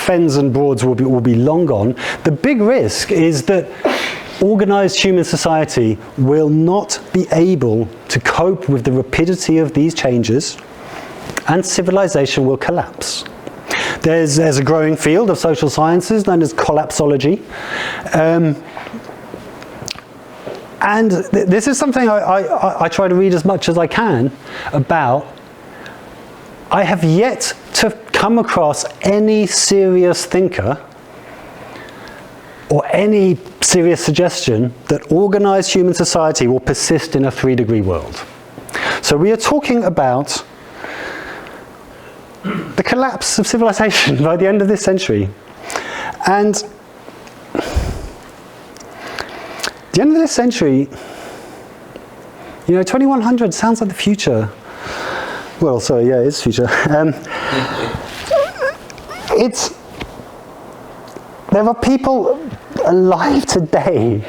fens and broads will be long gone. The big risk is that organized human society will not be able to cope with the rapidity of these changes, and civilization will collapse. There's a growing field of social sciences known as collapsology. And this is something I try to read as much as I can about. I have yet to come across any serious thinker or any serious suggestion that organized human society will persist in a 3-degree world. So we are talking about the collapse of civilization by the end of this century. And the end of this century, 2100 sounds like the future. Well, sorry, yeah, it's future. There are people alive today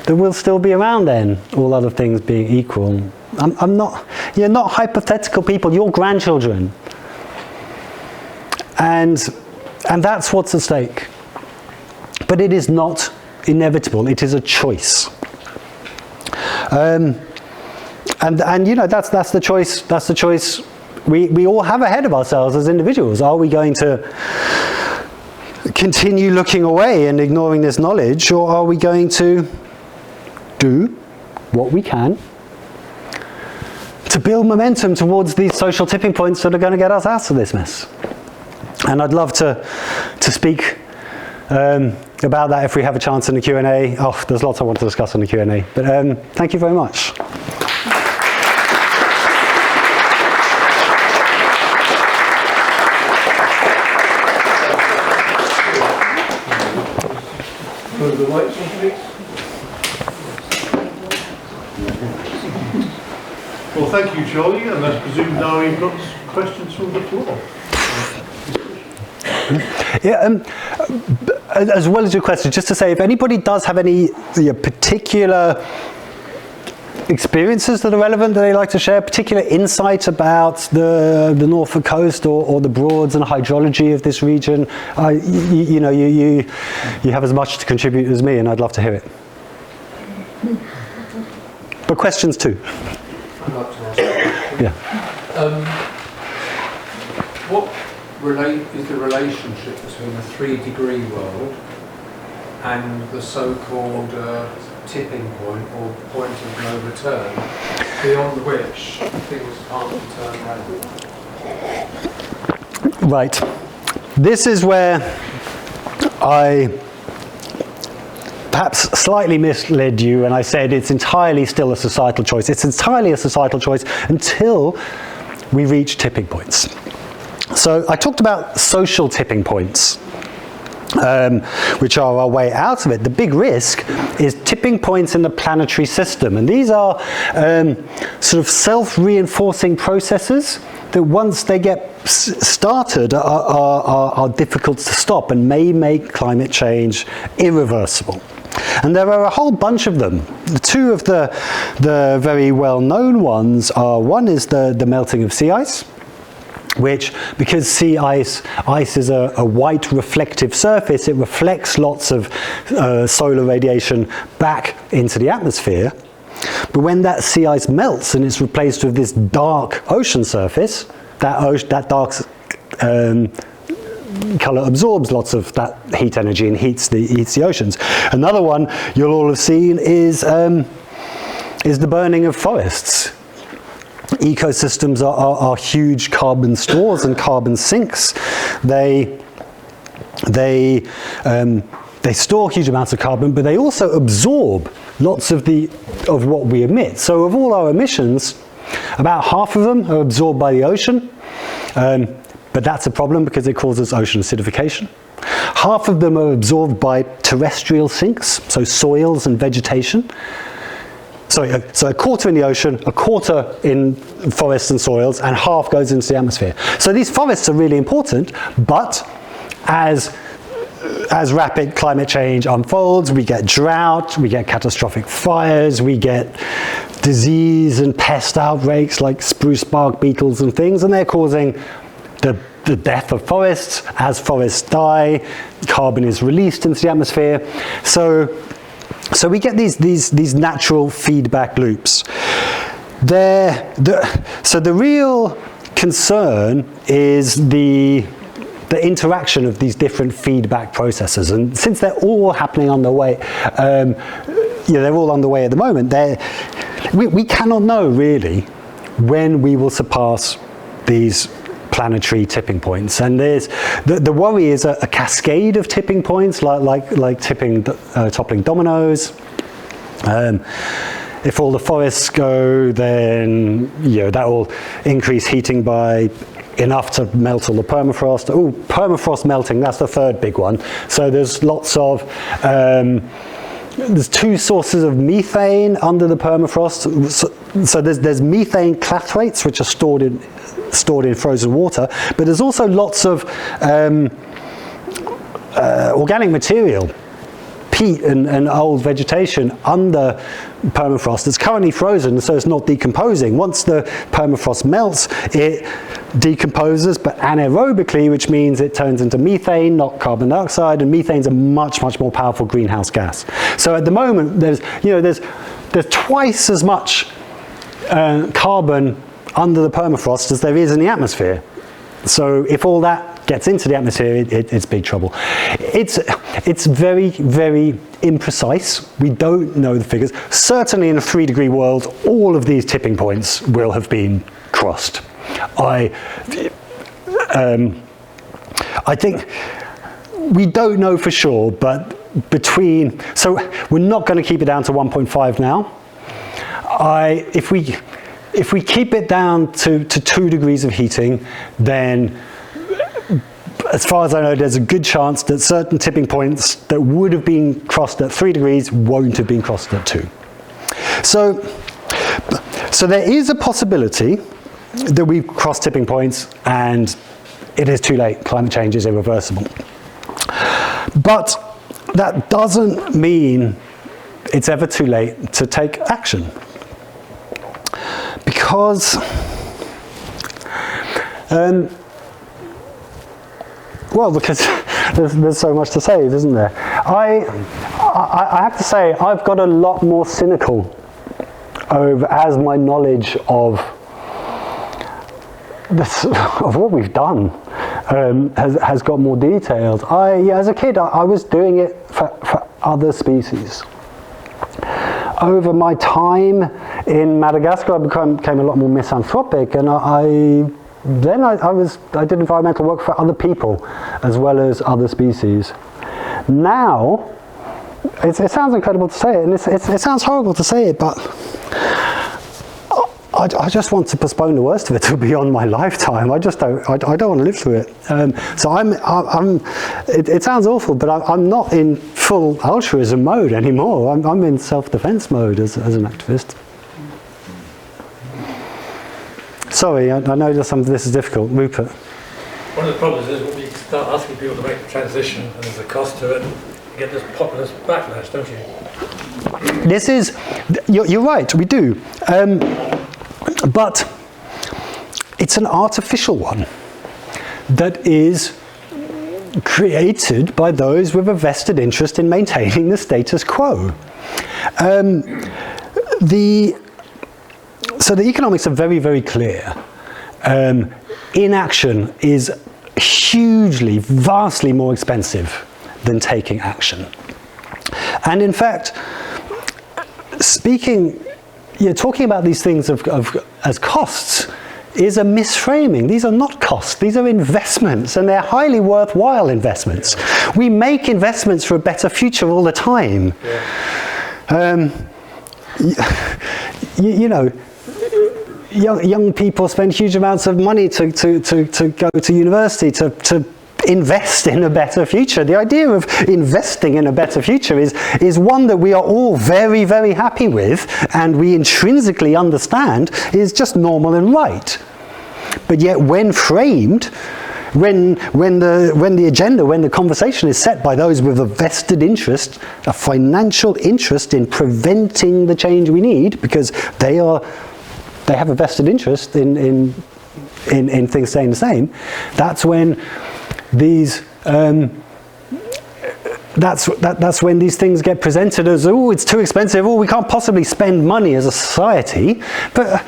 that will still be around then, all other things being equal. I'm not, you're not hypothetical people, you're grandchildren. And that's what's at stake. But it is not inevitable, it is a choice. And that's the choice we all have ahead of ourselves as individuals. Are we going to continue looking away and ignoring this knowledge, or are we going to do what we can to build momentum towards these social tipping points that are going to get us out of this mess? And I'd love to speak about that if we have a chance in the Q&A. Oh, there's lots I want to discuss in the Q&A, but thank you very much. The lights on, please. Well, thank you, Charlie, and I presume now you've got questions from the floor. Yeah, as well as your question, just to say, if anybody does have any particular experiences that are relevant that they'd like to share, particular insight about the Norfolk coast or the Broads and hydrology of this region, you have as much to contribute as me, and I'd love to hear it. But questions too. I'd like to ask a question. Yeah. What is the relationship between the 3-degree world and the so-called tipping point or point of no return, beyond which things can't be turned around? Right. This is where I perhaps slightly misled you, and I said it's entirely still a societal choice. It's entirely a societal choice until we reach tipping points. So I talked about social tipping points, which are our way out of it. The big risk is tipping points in the planetary system, and these are sort of self-reinforcing processes that once they get started are difficult to stop and may make climate change irreversible. And there are a whole bunch of them. Two of the very well-known ones are, one is the melting of sea ice, which, because sea ice is a white reflective surface, it reflects lots of solar radiation back into the atmosphere. But when that sea ice melts and it's replaced with this dark ocean surface, that dark colour absorbs lots of that heat energy and heats the oceans. Another one you'll all have seen is the burning of forests. Ecosystems are huge carbon stores and carbon sinks. They they store huge amounts of carbon, but they also absorb lots of what we emit. So of all our emissions, about half of them are absorbed by the ocean, but that's a problem because it causes ocean acidification. Half of them are absorbed by terrestrial sinks, so soils and vegetation. So a quarter in the ocean, a quarter in forests and soils, and half goes into the atmosphere. So these forests are really important, but as rapid climate change unfolds, we get drought, we get catastrophic fires, we get disease and pest outbreaks like spruce bark beetles and things, and they're causing the death of forests. As forests die, carbon is released into the atmosphere. So we get these natural feedback loops. So the real concern is the interaction of these different feedback processes, and since they're all happening on the way, they're all on the way at the moment. We cannot know really when we will surpass these planetary tipping points, and there's the worry is a cascade of tipping points, like toppling dominoes. If all the forests go, then that will increase heating by enough to melt all the permafrost. Oh, permafrost melting, that's the third big one. So there's lots of there's two sources of methane under the permafrost. So there's methane clathrates, which are stored in frozen water, but there's also lots of organic material, peat and old vegetation under permafrost that's currently frozen, so it's not decomposing. Once the permafrost melts, it decomposes, but anaerobically, which means it turns into methane, not carbon dioxide, and methane's a much more powerful greenhouse gas. So at the moment, there's twice as much carbon under the permafrost as there is in the atmosphere. So if all that gets into the atmosphere, it's big trouble. It's very, very imprecise. We don't know the figures. Certainly in a 3-degree world, all of these tipping points will have been crossed. I think we don't know for sure, but so we're not going to keep it down to 1.5 now. If we keep it down to 2 degrees of heating, then as far as I know, there's a good chance that certain tipping points that would have been crossed at 3 degrees won't have been crossed at 2. So there is a possibility that we've crossed tipping points and it is too late. Climate change is irreversible. But that doesn't mean it's ever too late to take action. Because there's so much to save, isn't there? I have to say, I've got a lot more cynical as my knowledge of what we've done has got more detailed. As a kid, I was doing it for other species. Over my time in Madagascar, I became a lot more misanthropic, and I did environmental work for other people as well as other species. Now, it sounds incredible to say it, and it sounds horrible to say it, but I just want to postpone the worst of it to beyond my lifetime. I don't want to live through it. So it sounds awful, but I'm not in full altruism mode anymore. I'm in self-defense mode as an activist. Sorry, I know that some of this is difficult. Rupert. One of the problems is when you start asking people to make the transition and there's a cost to it, you get this populist backlash, don't you? You're right, we do. But it's an artificial one that is created by those with a vested interest in maintaining the status quo. So the economics are very, very clear. Inaction is hugely, vastly more expensive than taking action. And in fact, talking about these things as costs is a misframing. These are not costs, these are investments, and they're highly worthwhile investments. We make investments for a better future all the time. You know, young people spend huge amounts of money to go to university to invest in a better future. The idea of investing in a better future is one that we are all very, very happy with, and we intrinsically understand is just normal and right. But yet when framed, when the agenda, when the conversation is set by those with a vested interest, a financial interest in preventing the change we need, because they have a vested interest in things staying the same, that's when these that's when these things get presented as, oh, it's too expensive, oh, we can't possibly spend money as a society. But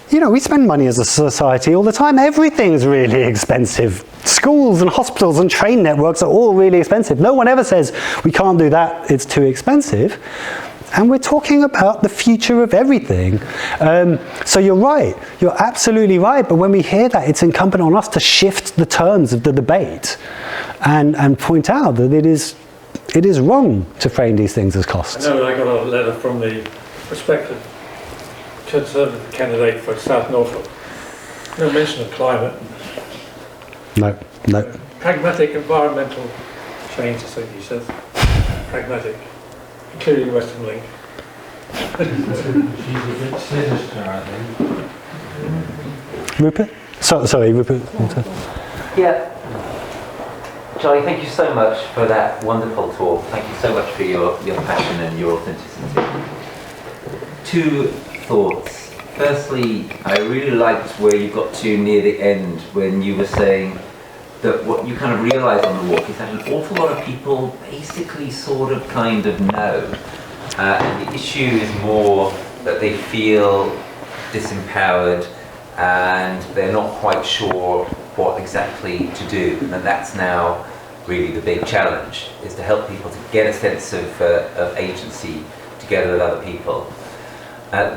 you know, we spend money as a society all the time. Everything's really expensive. Schools and hospitals and train networks are all really expensive. No one ever says we can't do that, it's too expensive. And we're talking about the future of everything. So you're right, you're absolutely right. But when we hear that, it's incumbent on us to shift the terms of the debate and point out that it is wrong to frame these things as costs. I know I got a letter from the prospective Conservative candidate for South Norfolk. No mention of climate. No. Pragmatic environmental change, I think he says. Pragmatic. Including Western Link. She's a bit sinister, I think. Rupert? Sorry, Rupert. Yeah. Charlie, thank you so much for that wonderful talk. Thank you so much for your passion and your authenticity. Two thoughts. Firstly, I really liked where you got to near the end when you were saying that what you kind of realise on the walk is that an awful lot of people basically sort of kind of know. And the issue is more that they feel disempowered and they're not quite sure what exactly to do. And that's now really the big challenge, is to help people to get a sense of agency together with other people,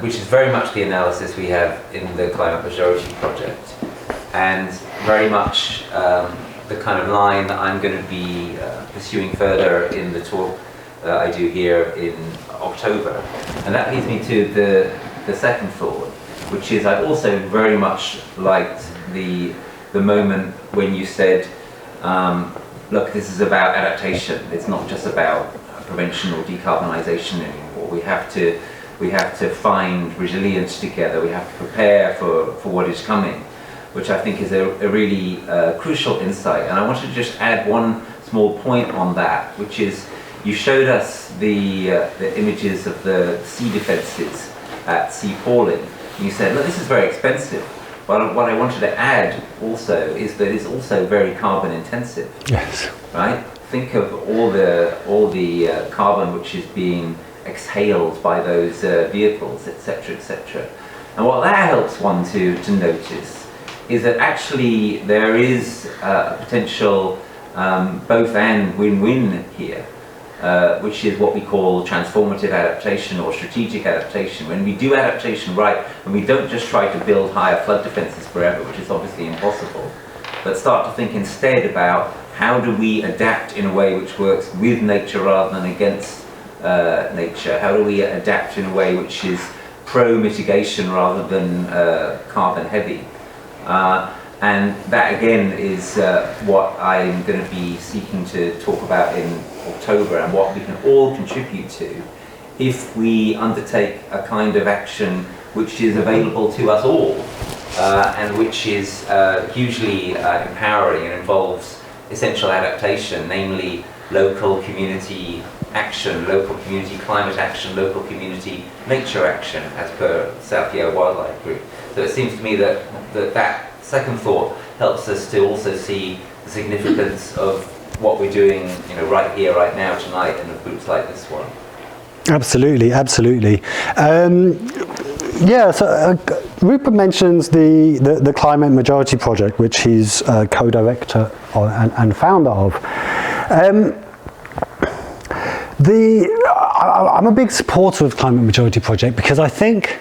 which is very much the analysis we have in the Climate Majority Project. And very much the kind of line that I'm going to be pursuing further in the talk that I do here in October. And that leads me to the second thought, which is I also very much liked the moment when you said, look, this is about adaptation. It's not just about prevention or decarbonisation anymore. We have to find resilience together. We have to prepare for what is coming, which I think is a really crucial insight. And I wanted to just add one small point on that, which is you showed us the images of the sea defences at Sea Pauling. And you said, look, this is very expensive. But what I wanted to add also is that it's also very carbon intensive. Yes. Right? Think of all the carbon which is being exhaled by those vehicles, etc., etc. And what that helps one to notice is that actually there is a potential both and win-win here, which is what we call transformative adaptation or strategic adaptation. When we do adaptation right, and we don't just try to build higher flood defences forever, which is obviously impossible, but start to think instead about how do we adapt in a way which works with nature rather than against nature? How do we adapt in a way which is pro-mitigation rather than carbon-heavy? And that again is what I'm going to be seeking to talk about in October, and what we can all contribute to if we undertake a kind of action which is available to us all, and which is hugely empowering and involves essential adaptation, namely local community action, local community climate action, local community nature action, as per South Yale Wildlife Group. So it seems to me that second thought helps us to also see the significance of what we're doing, right here, right now, tonight, in groups like this one. Absolutely. So Rupert mentions the Climate Majority Project, which he's co-director and founder of. I'm a big supporter of the Climate Majority Project because I think,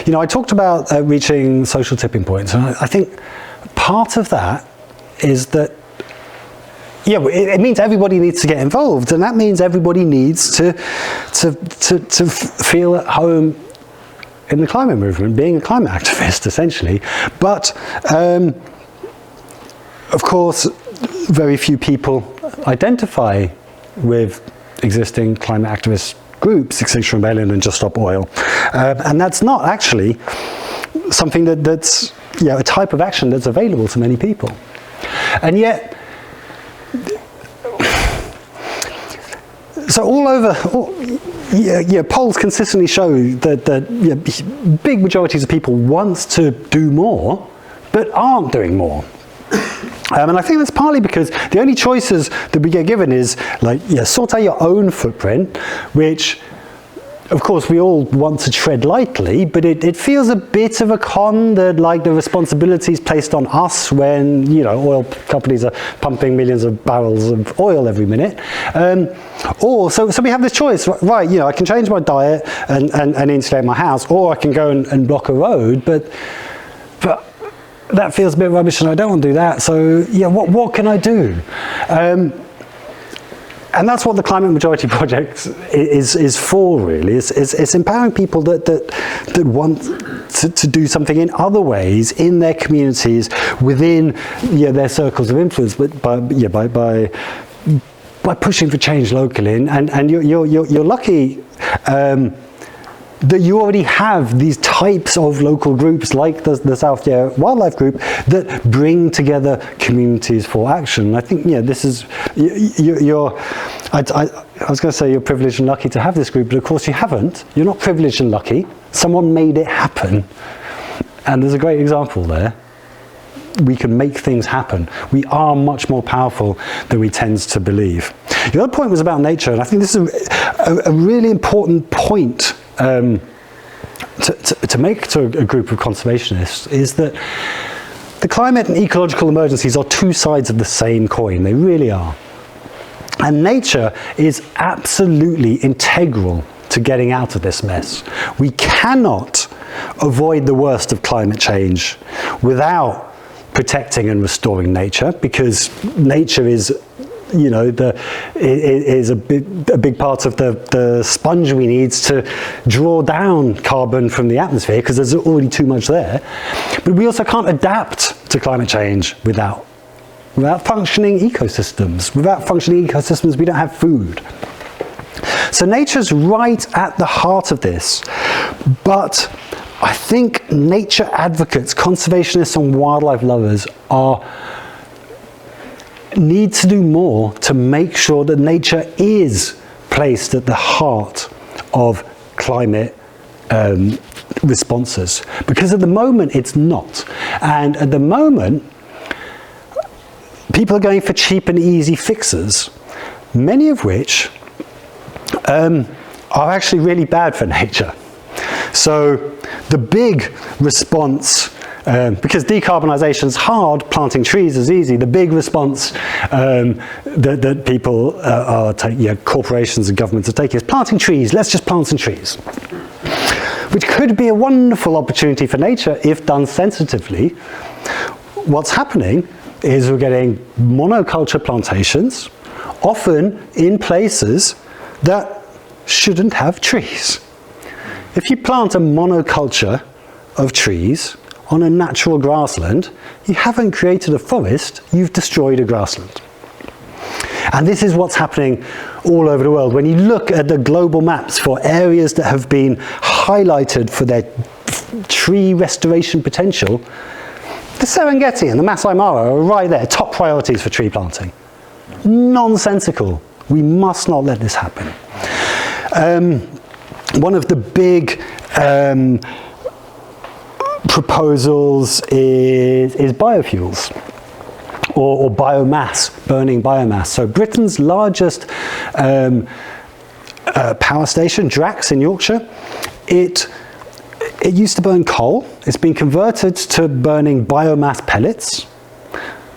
you know, I talked about reaching social tipping points, and I think part of that is that, yeah, it means everybody needs to get involved, and that means everybody needs to feel at home in the climate movement, being a climate activist, essentially. But of course, very few people identify with existing climate activist groups, Extinction Rebellion and Just Stop Oil, and that's not actually something that's a type of action that's available to many people, and yet. So all over, polls consistently show that big majorities of people want to do more, but aren't doing more. And I think that's partly because the only choices that we get given is sort out your own footprint, which of course we all want to tread lightly, but it feels a bit of a con that the responsibilities placed on us when oil companies are pumping millions of barrels of oil every minute. So we have this choice, right? I can change my diet and insulate my house, or I can go and block a road, but that feels a bit rubbish and I don't want to do that. So what can I do? And that's what the Climate Majority Project is for, really. It's empowering people that want to do something in other ways in their communities, within their circles of influence, but by pushing for change locally. And you're lucky that you already have these types of local groups like the South Yare Wildlife Group that bring together communities for action. I think this is I was going to say you're privileged and lucky to have this group, but of course you haven't. You're not privileged and lucky. Someone made it happen, and there's a great example there. We can make things happen. We are much more powerful than we tend to believe. The other point was about nature, and I think this is a really important point to make to a group of conservationists, is that the climate and ecological emergencies are two sides of the same coin. They really are. And nature is absolutely integral to getting out of this mess. We cannot avoid the worst of climate change without protecting and restoring nature, because nature is is a big part of the sponge we need to draw down carbon from the atmosphere, because there's already too much there. But we also can't adapt to climate change without functioning ecosystems. Without functioning ecosystems, we don't have food. So nature's right at the heart of this. But I think nature advocates, conservationists and wildlife lovers need to do more to make sure that nature is placed at the heart of climate responses. Because at the moment it's not. And at the moment, people are going for cheap and easy fixes, many of which are actually really bad for nature. So the big response, because decarbonisation is hard, planting trees is easy. The big response that people are taking, corporations and governments are taking, is planting trees. Let's just plant some trees, which could be a wonderful opportunity for nature if done sensitively. What's happening is we're getting monoculture plantations, often in places that shouldn't have trees. If you plant a monoculture of trees on a natural grassland, you haven't created a forest, you've destroyed a grassland. And this is what's happening all over the world. When you look at the global maps for areas that have been highlighted for their tree restoration potential, the Serengeti and the Masai Mara are right there, top priorities for tree planting. Nonsensical. We must not let this happen. One of the big proposals is biofuels, or biomass, burning biomass. So Britain's largest power station, Drax in Yorkshire, it used to burn coal. It's been converted to burning biomass pellets.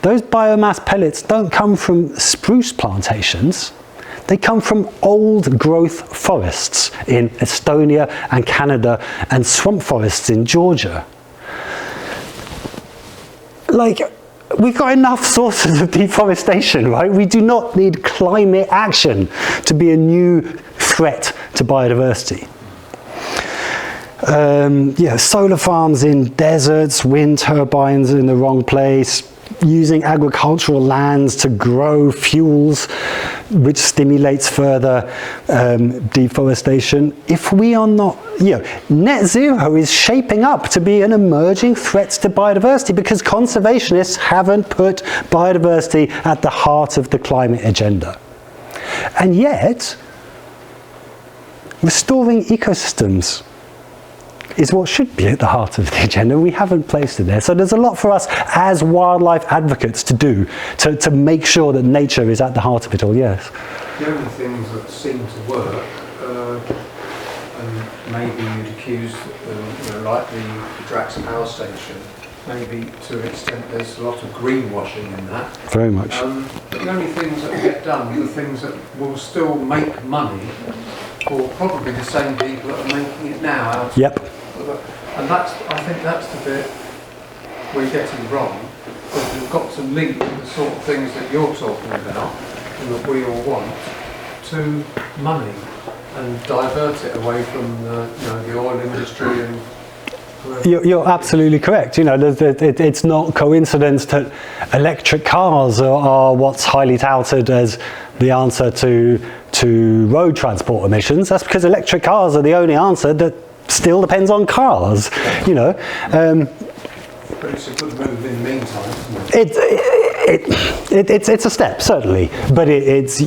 Those biomass pellets don't come from spruce plantations. They come from old growth forests in Estonia and Canada and swamp forests in Georgia. Like, we've got enough sources of deforestation, right? We do not need climate action to be a new threat to biodiversity. Solar farms in deserts, wind turbines in the wrong place, using agricultural lands to grow fuels, which stimulates further deforestation. If we are not, net zero is shaping up to be an emerging threat to biodiversity because conservationists haven't put biodiversity at the heart of the climate agenda. And yet, restoring ecosystems is what should be at the heart of the agenda. We haven't placed it there. So there's a lot for us as wildlife advocates to do to make sure that nature is at the heart of it all, yes. The only things that seem to work, and maybe you'd accuse, like the Drax power station, maybe to an extent there's a lot of greenwashing in that. Very much. But the only things that get done are the things that will still make money for probably the same people that are making it now. Yep. And I think that's the bit we're getting wrong, because we've got to link the sort of things that you're talking about and that we all want to money and divert it away from the oil industry and. You're absolutely correct. It's not coincidence that electric cars are what's highly touted as the answer to road transport emissions. That's because electric cars are the only answer that still depends on cars. But it's a good move in the meantime, isn't it? It's a step, certainly, but it's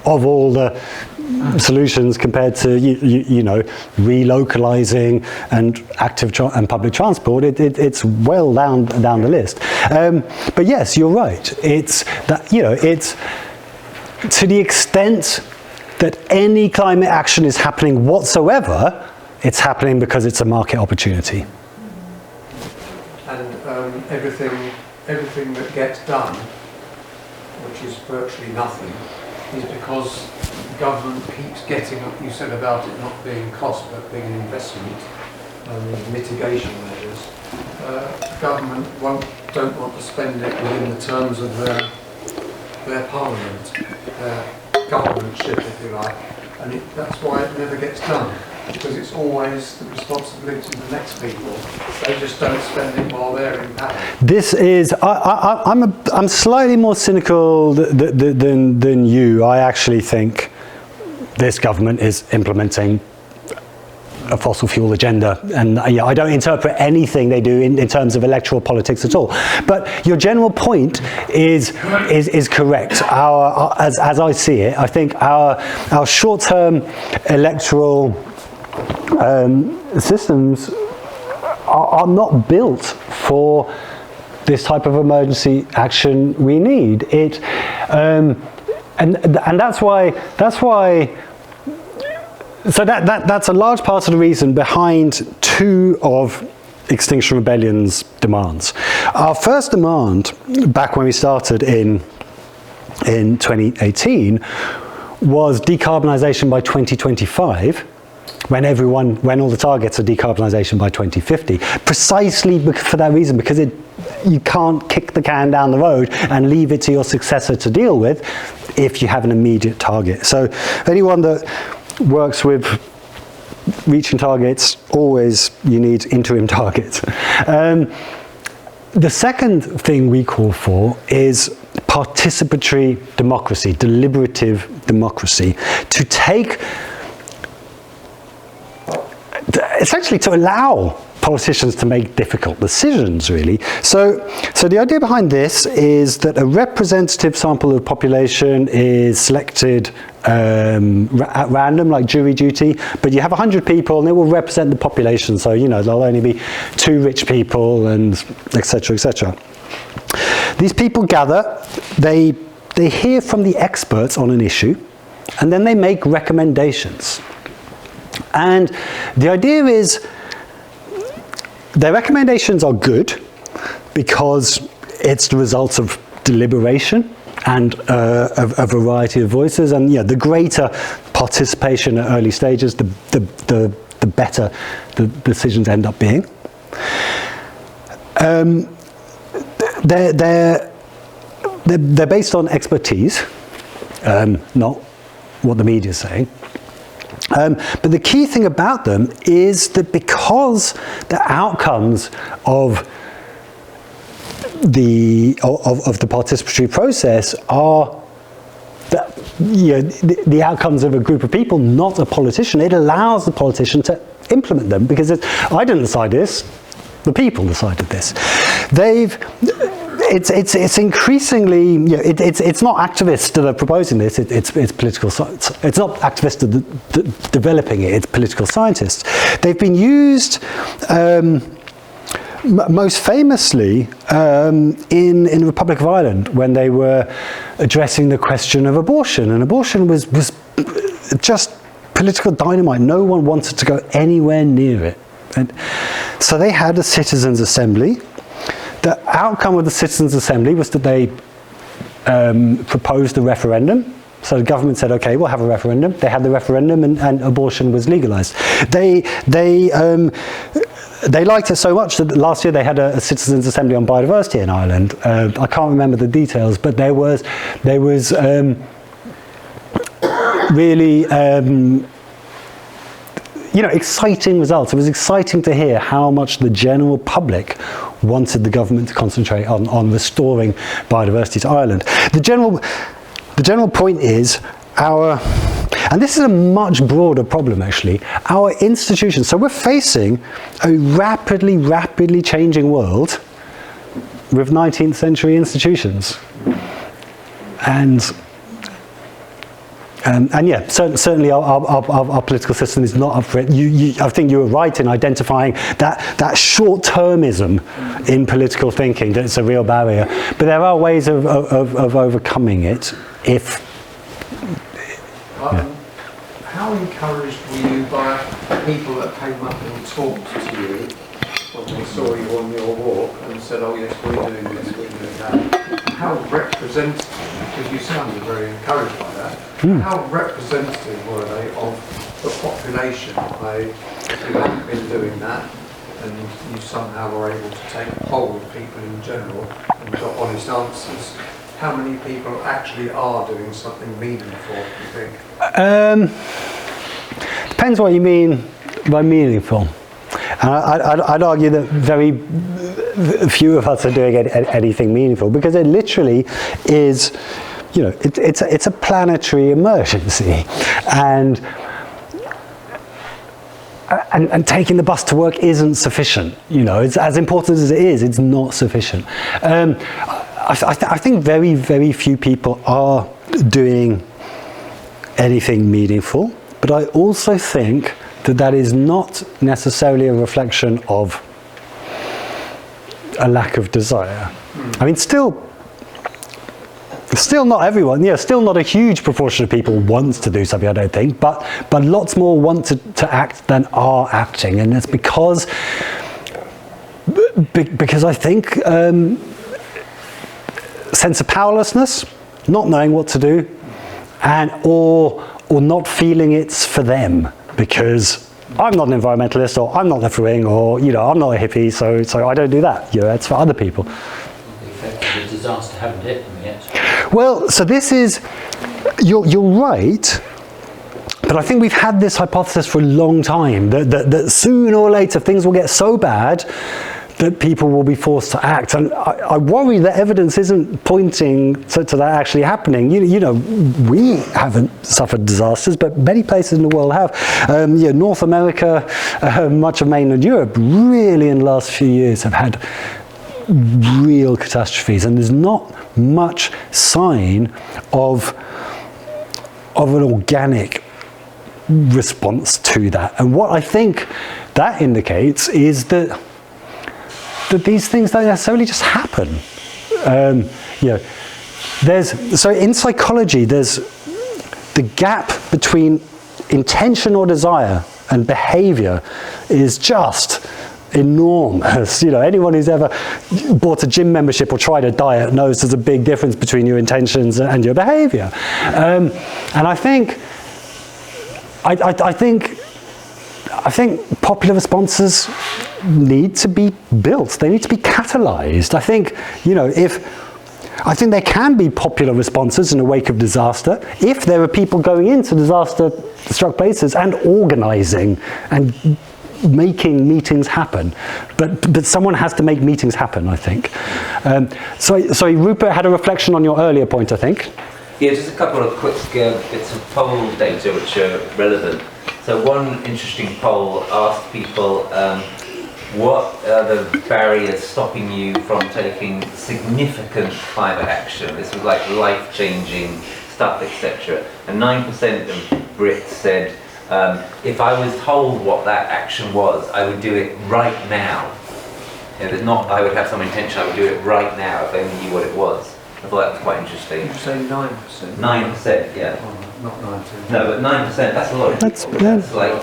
of all the solutions compared to relocalizing and active and public transport, it's well down the list. But yes, you're right. It's that it's to the extent that any climate action is happening whatsoever, it's happening because it's a market opportunity. And everything that gets done, which is virtually nothing, is because the government keeps getting up. You said about it not being cost but being an investment and mitigation measures. Government don't want to spend it within the terms of their parliament, their governmentship, if you like, and that's why it never gets done, because it's always the responsibility of the next people. They just don't spend it while they're in power. This is, I'm slightly more cynical than you. I actually think this government is implementing a fossil fuel agenda, and I don't interpret anything they do in terms of electoral politics at all. But your general point is correct. As I see it, I think our short-term electoral systems are not built for this type of emergency action we need. And that's why. So that's a large part of the reason behind two of Extinction Rebellion's demands. Our first demand, back when we started in 2018, was decarbonisation by 2025, when all the targets are decarbonisation by 2050, precisely for that reason, because you can't kick the can down the road and leave it to your successor to deal with if you have an immediate target. So anyone that works with reaching targets, always you need interim targets. The second thing we call for is participatory democracy, deliberative democracy, to take, essentially to allow politicians to make difficult decisions, really. So the idea behind this is that a representative sample of the population is selected at random, like jury duty, but you have 100 people and they will represent the population, so there'll only be 2 rich people, and etc., etc. These people gather, they hear from the experts on an issue, and then they make recommendations. And the idea is their recommendations are good because it's the result of deliberation and a variety of voices, and the greater participation at early stages, the better the decisions end up being. They're based on expertise, not what the media is saying. But the key thing about them is that because the outcomes of the participatory process are the outcomes of a group of people, not a politician, it allows the politician to implement them, because I didn't decide this, the people decided this. It's increasingly, it's not activists that are proposing this, it's political science. It's not activists that are developing it, it's political scientists. They've been used most famously in the Republic of Ireland, when they were addressing the question of abortion. And abortion was just political dynamite. No one wanted to go anywhere near it. And so they had a citizens' assembly. The outcome of the citizens' assembly was that they proposed a referendum. So the government said, okay, we'll have a referendum. They had the referendum, and abortion was legalized. They liked it so much that last year they had a citizens' assembly on biodiversity in Ireland. I can't remember the details, but there was really exciting results. It was exciting to hear how much the general public wanted the government to concentrate on restoring biodiversity to Ireland. The general point is and this is a much broader problem actually, our institutions. So we're facing a rapidly changing world with 19th century institutions. Certainly our political system is not up for it. I think you were right in identifying that short-termism in political thinking, that's a real barrier. But there are ways of overcoming it if... How encouraged were you by people that came up and talked to you when they saw you on your walk and said, oh yes, we're doing this, we're doing that? How representative, because you sounded very encouraged by that, how representative were they of the population? You hadn't been doing that, and you somehow were able to take hold of people in general and got honest answers. How many people actually are doing something meaningful, do you think? Depends what you mean by meaningful. And I'd argue that very few of us are doing anything meaningful, because it literally is, it's a planetary emergency, and taking the bus to work isn't sufficient. It's as important as it is, it's not sufficient. I think very few people are doing anything meaningful, but I also think that is not necessarily a reflection of a lack of desire. I mean, still not everyone, still not a huge proportion of people wants to do something, I don't think, but lots more want to act than are acting, and it's because I think sense of powerlessness, not knowing what to do, or not feeling it's for them, because I'm not an environmentalist, or I'm not left-wing, or I'm not a hippie, so I don't do that. It's for other people. The effect of the disaster haven't hit them yet. Well, so this is, you're right, but I think we've had this hypothesis for a long time that sooner or later things will get so bad that people will be forced to act, and I worry that evidence isn't pointing to that actually happening. We haven't suffered disasters, but many places in the world have. North America, much of mainland Europe, really in the last few years have had real catastrophes, and there's not much sign of an organic response to that. And what I think that indicates is that these things don't necessarily just happen. So in psychology, there's the gap between intention or desire and behavior is just enormous. You know, anyone who's ever bought a gym membership or tried a diet knows there's a big difference between your intentions and your behavior. And I think popular responses need to be built. They need to be catalyzed. I think, you know, I think there can be popular responses in the wake of disaster if there are people going into disaster-struck places and organizing and making meetings happen. But someone has to make meetings happen, I think. Sorry, Rupert had a reflection on your earlier point, I think. Yeah, just a couple of quick bits of poll data which are relevant. So one interesting poll asked people, what are the barriers stopping you from taking significant climate action? This was like life-changing stuff, etc. And 9% of Brits said, if I was told what that action was, I would do it right now. You know, there's not, I would have some intention, I would do it right now if I only knew what it was. I thought that was quite interesting. Did you say 9%? 9%, yeah. Oh, not 19. No, but 9%, that's a lot of people. That's like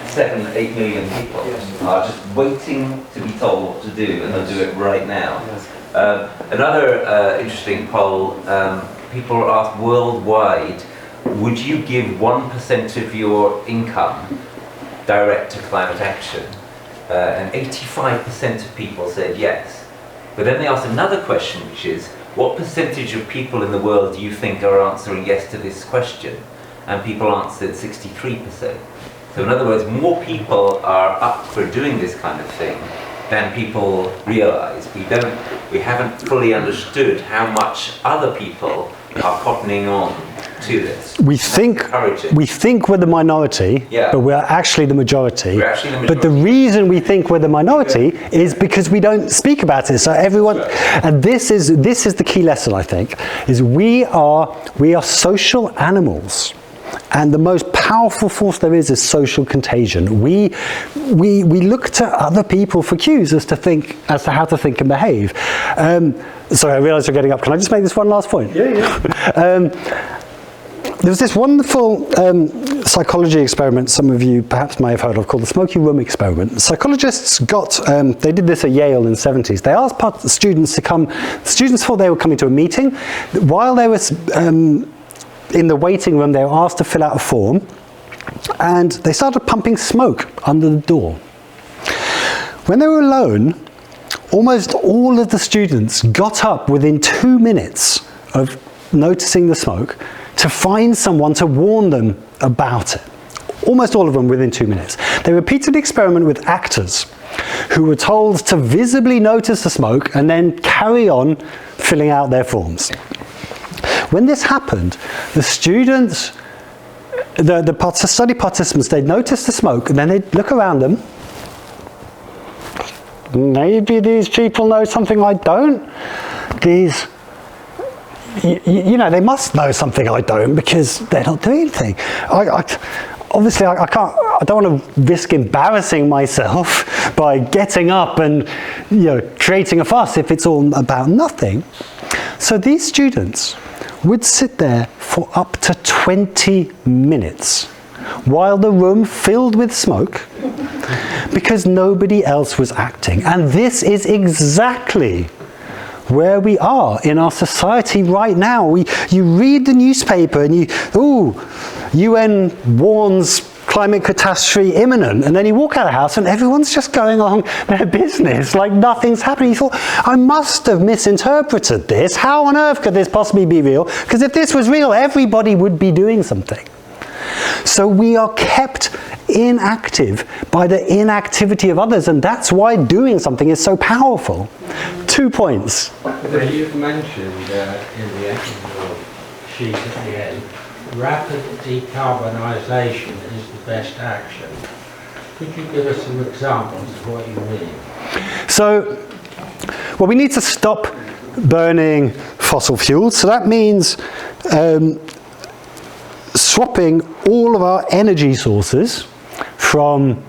7-8 million people are just waiting to be told what to do, and they'll do it right now. Another interesting poll, people are asked worldwide, would you give 1% of your income direct to climate action? And 85% of people said yes. But then they asked another question, which is, what percentage of people in the world do you think are answering yes to this question? And people answered 63%. So in other words, more people are up for doing this kind of thing than people realise. We haven't fully understood how much other people are cottoning on to this. We think we're the minority, Yeah. but we're actually the majority. We're actually the majority. But the reason we think we're the minority is because we don't speak about it. So everyone, and this is the key lesson, I think, is we are social animals. And the most powerful force there is social contagion. We look to other people for cues as to how to think and behave. Sorry, I realise you're getting up. Can I just make this one last point? Yeah. There's this wonderful psychology experiment some of you perhaps may have heard of called the smoky room experiment. Psychologists they did this at Yale in the 70s. They asked students to come. Students thought they were coming to a meeting. While they were in the waiting room, they were asked to fill out a form, and they started pumping smoke under the door. When they were alone, almost all of the students got up within 2 minutes of noticing the smoke to find someone to warn them about it. Almost all of them within 2 minutes. They repeated the experiment with actors who were told to visibly notice the smoke and then carry on filling out their forms. When this happened, the students, the study participants, they'd notice the smoke and then they'd look around them. Maybe these people know something I don't. You know, they must know something I don't because they're not doing anything. Obviously, I don't want to risk embarrassing myself by getting up and, you know, creating a fuss if it's all about nothing. So these students would sit there for up to 20 minutes while the room filled with smoke because nobody else was acting. And this is exactly where we are in our society right now. You read the newspaper and UN warns climate catastrophe imminent, and then you walk out of the house and everyone's just going along their business like nothing's happening. You thought, I must have misinterpreted this. How on earth could this possibly be real? Because if this was real, everybody would be doing something. So we are kept inactive by the inactivity of others, and that's why doing something is so powerful. 2 points. You've mentioned in the end of your sheet at the end, rapid decarbonisation is the best action. Could you give us some examples of what you mean? So, well, we need to stop burning fossil fuels. So that means swapping all of our energy sources from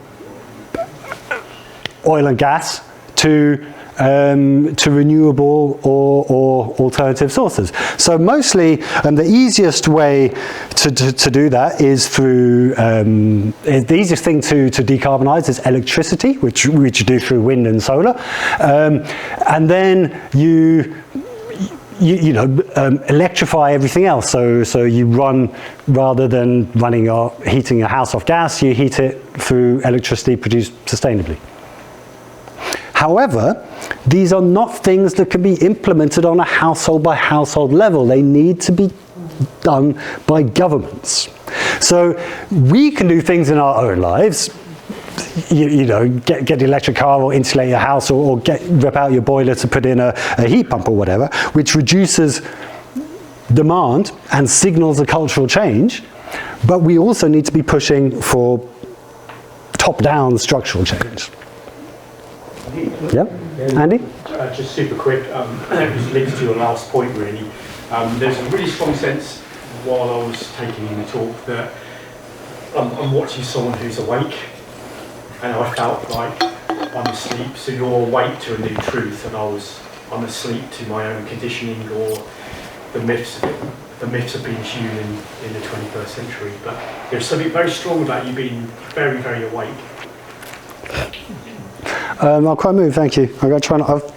oil and gas to to renewable or alternative sources. So mostly, the easiest way to do that is through, the easiest thing to decarbonise is electricity, which you do through wind and solar. And then you electrify everything else. So you run, rather than heating your house off gas, you heat it through electricity produced sustainably. However, these are not things that can be implemented on a household by household level. They need to be done by governments. So we can do things in our own lives. You know, get the electric car or insulate your house, or rip out your boiler to put in a heat pump or whatever, which reduces demand and signals a cultural change. But we also need to be pushing for top-down structural change. Yeah, Andy? Just super quick, it links to your last point really. There's a really strong sense while I was taking in the talk that I'm watching someone who's awake, and I felt like I'm asleep. So you're awake to a new truth, and I'm asleep to my own conditioning or the myths of being human in the 21st century. But there's something very strong about you being very, very awake. I'll quite move, thank you. I've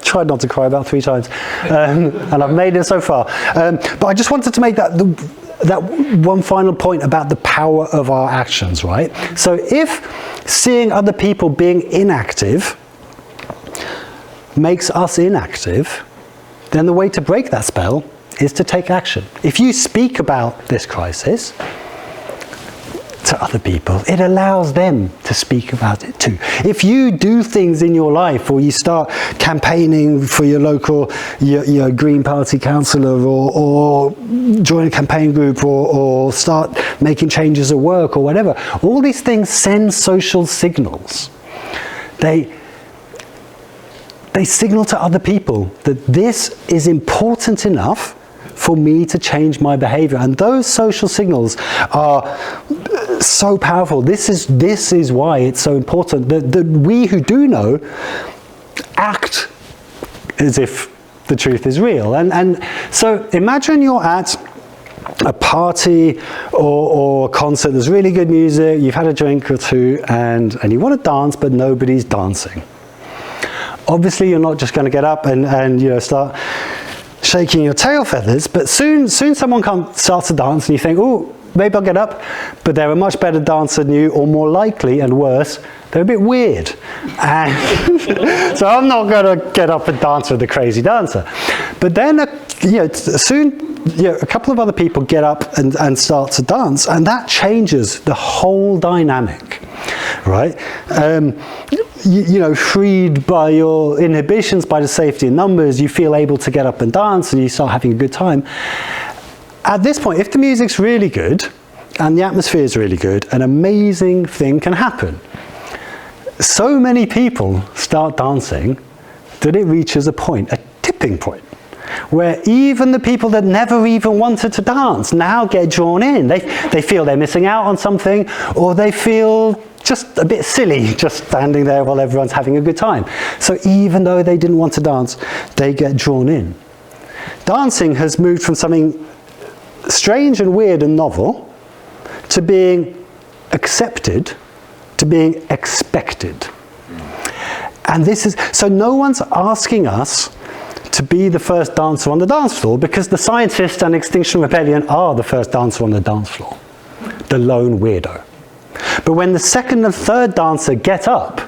tried not to cry about 3 times, and I've made it so far. But I just wanted to make that one final point about the power of our actions, right? So if seeing other people being inactive makes us inactive, then the way to break that spell is to take action. If you speak about this crisis to other people, it allows them to speak about it too. If you do things in your life, or you start campaigning for your local your Green Party councillor, or join a campaign group, or start making changes at work or whatever, all these things send social signals. They signal to other people that this is important enough for me to change my behavior, and those social signals are so powerful. This is why it's so important that we who do know act as if the truth is real. And so imagine you're at a party or a concert, there's really good music, you've had a drink or two, and you want to dance, but nobody's dancing. Obviously you're not just going to get up and start shaking your tail feathers, but soon someone starts to dance, and you think, oh, maybe I'll get up, but they're a much better dancer than you, or more likely and worse, they're a bit weird. And so I'm not going to get up and dance with the crazy dancer. But then, soon a couple of other people get up and start to dance, and that changes the whole dynamic, right? Freed by your inhibitions, by the safety in numbers, you feel able to get up and dance, and you start having a good time. At this point, if the music's really good and the atmosphere is really good, an amazing thing can happen. So many people start dancing that it reaches a tipping point, where even the people that never even wanted to dance now get drawn in. They feel they're missing out on something, or they feel just a bit silly just standing there while everyone's having a good time. So even though they didn't want to dance, they get drawn in. Dancing has moved from something strange and weird and novel to being accepted, to being expected. And so no one's asking us to be the first dancer on the dance floor, because the scientists and Extinction Rebellion are the first dancer on the dance floor, the lone weirdo. But when the second and third dancer get up,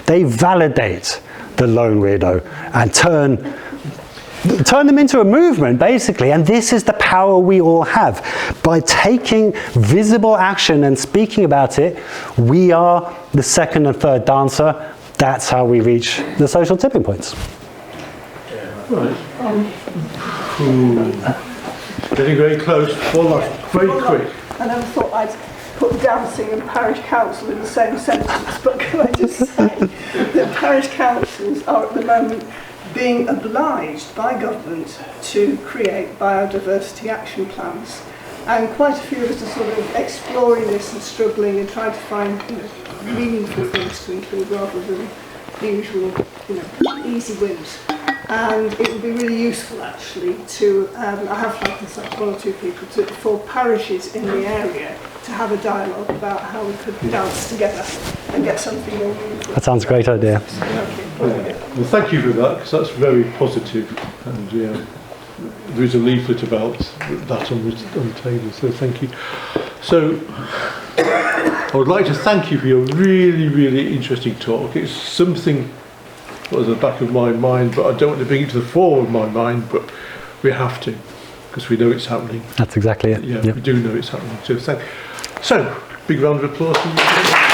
they validate the lone weirdo and turn them into a movement, basically. And this is the power we all have. By taking visible action and speaking about it, we are the second and third dancer. That's how we reach the social tipping points. Right. Getting very close. One last, very quick. I never thought I'd put dancing and parish council in the same sentence, but can I just say that parish councils are at the moment being obliged by government to create biodiversity action plans, and quite a few of us are sort of exploring this and struggling and trying to find meaningful things to include rather than the usual, easy wins. And it would be really useful actually to, I have had this like one or two people, for parishes in the area to have a dialogue about how we could dance together and get something more meaningful. That sounds a great idea. Well, thank you for that, because that's very positive, and there is a leaflet about that on the table, so thank you. So, I would like to thank you for your really, really interesting talk. It's something that was at the back of my mind, but I don't want to bring it to the fore of my mind, but we have to, because we know it's happening. That's exactly it. Yeah, Yep. we do know it's happening. So, big round of applause.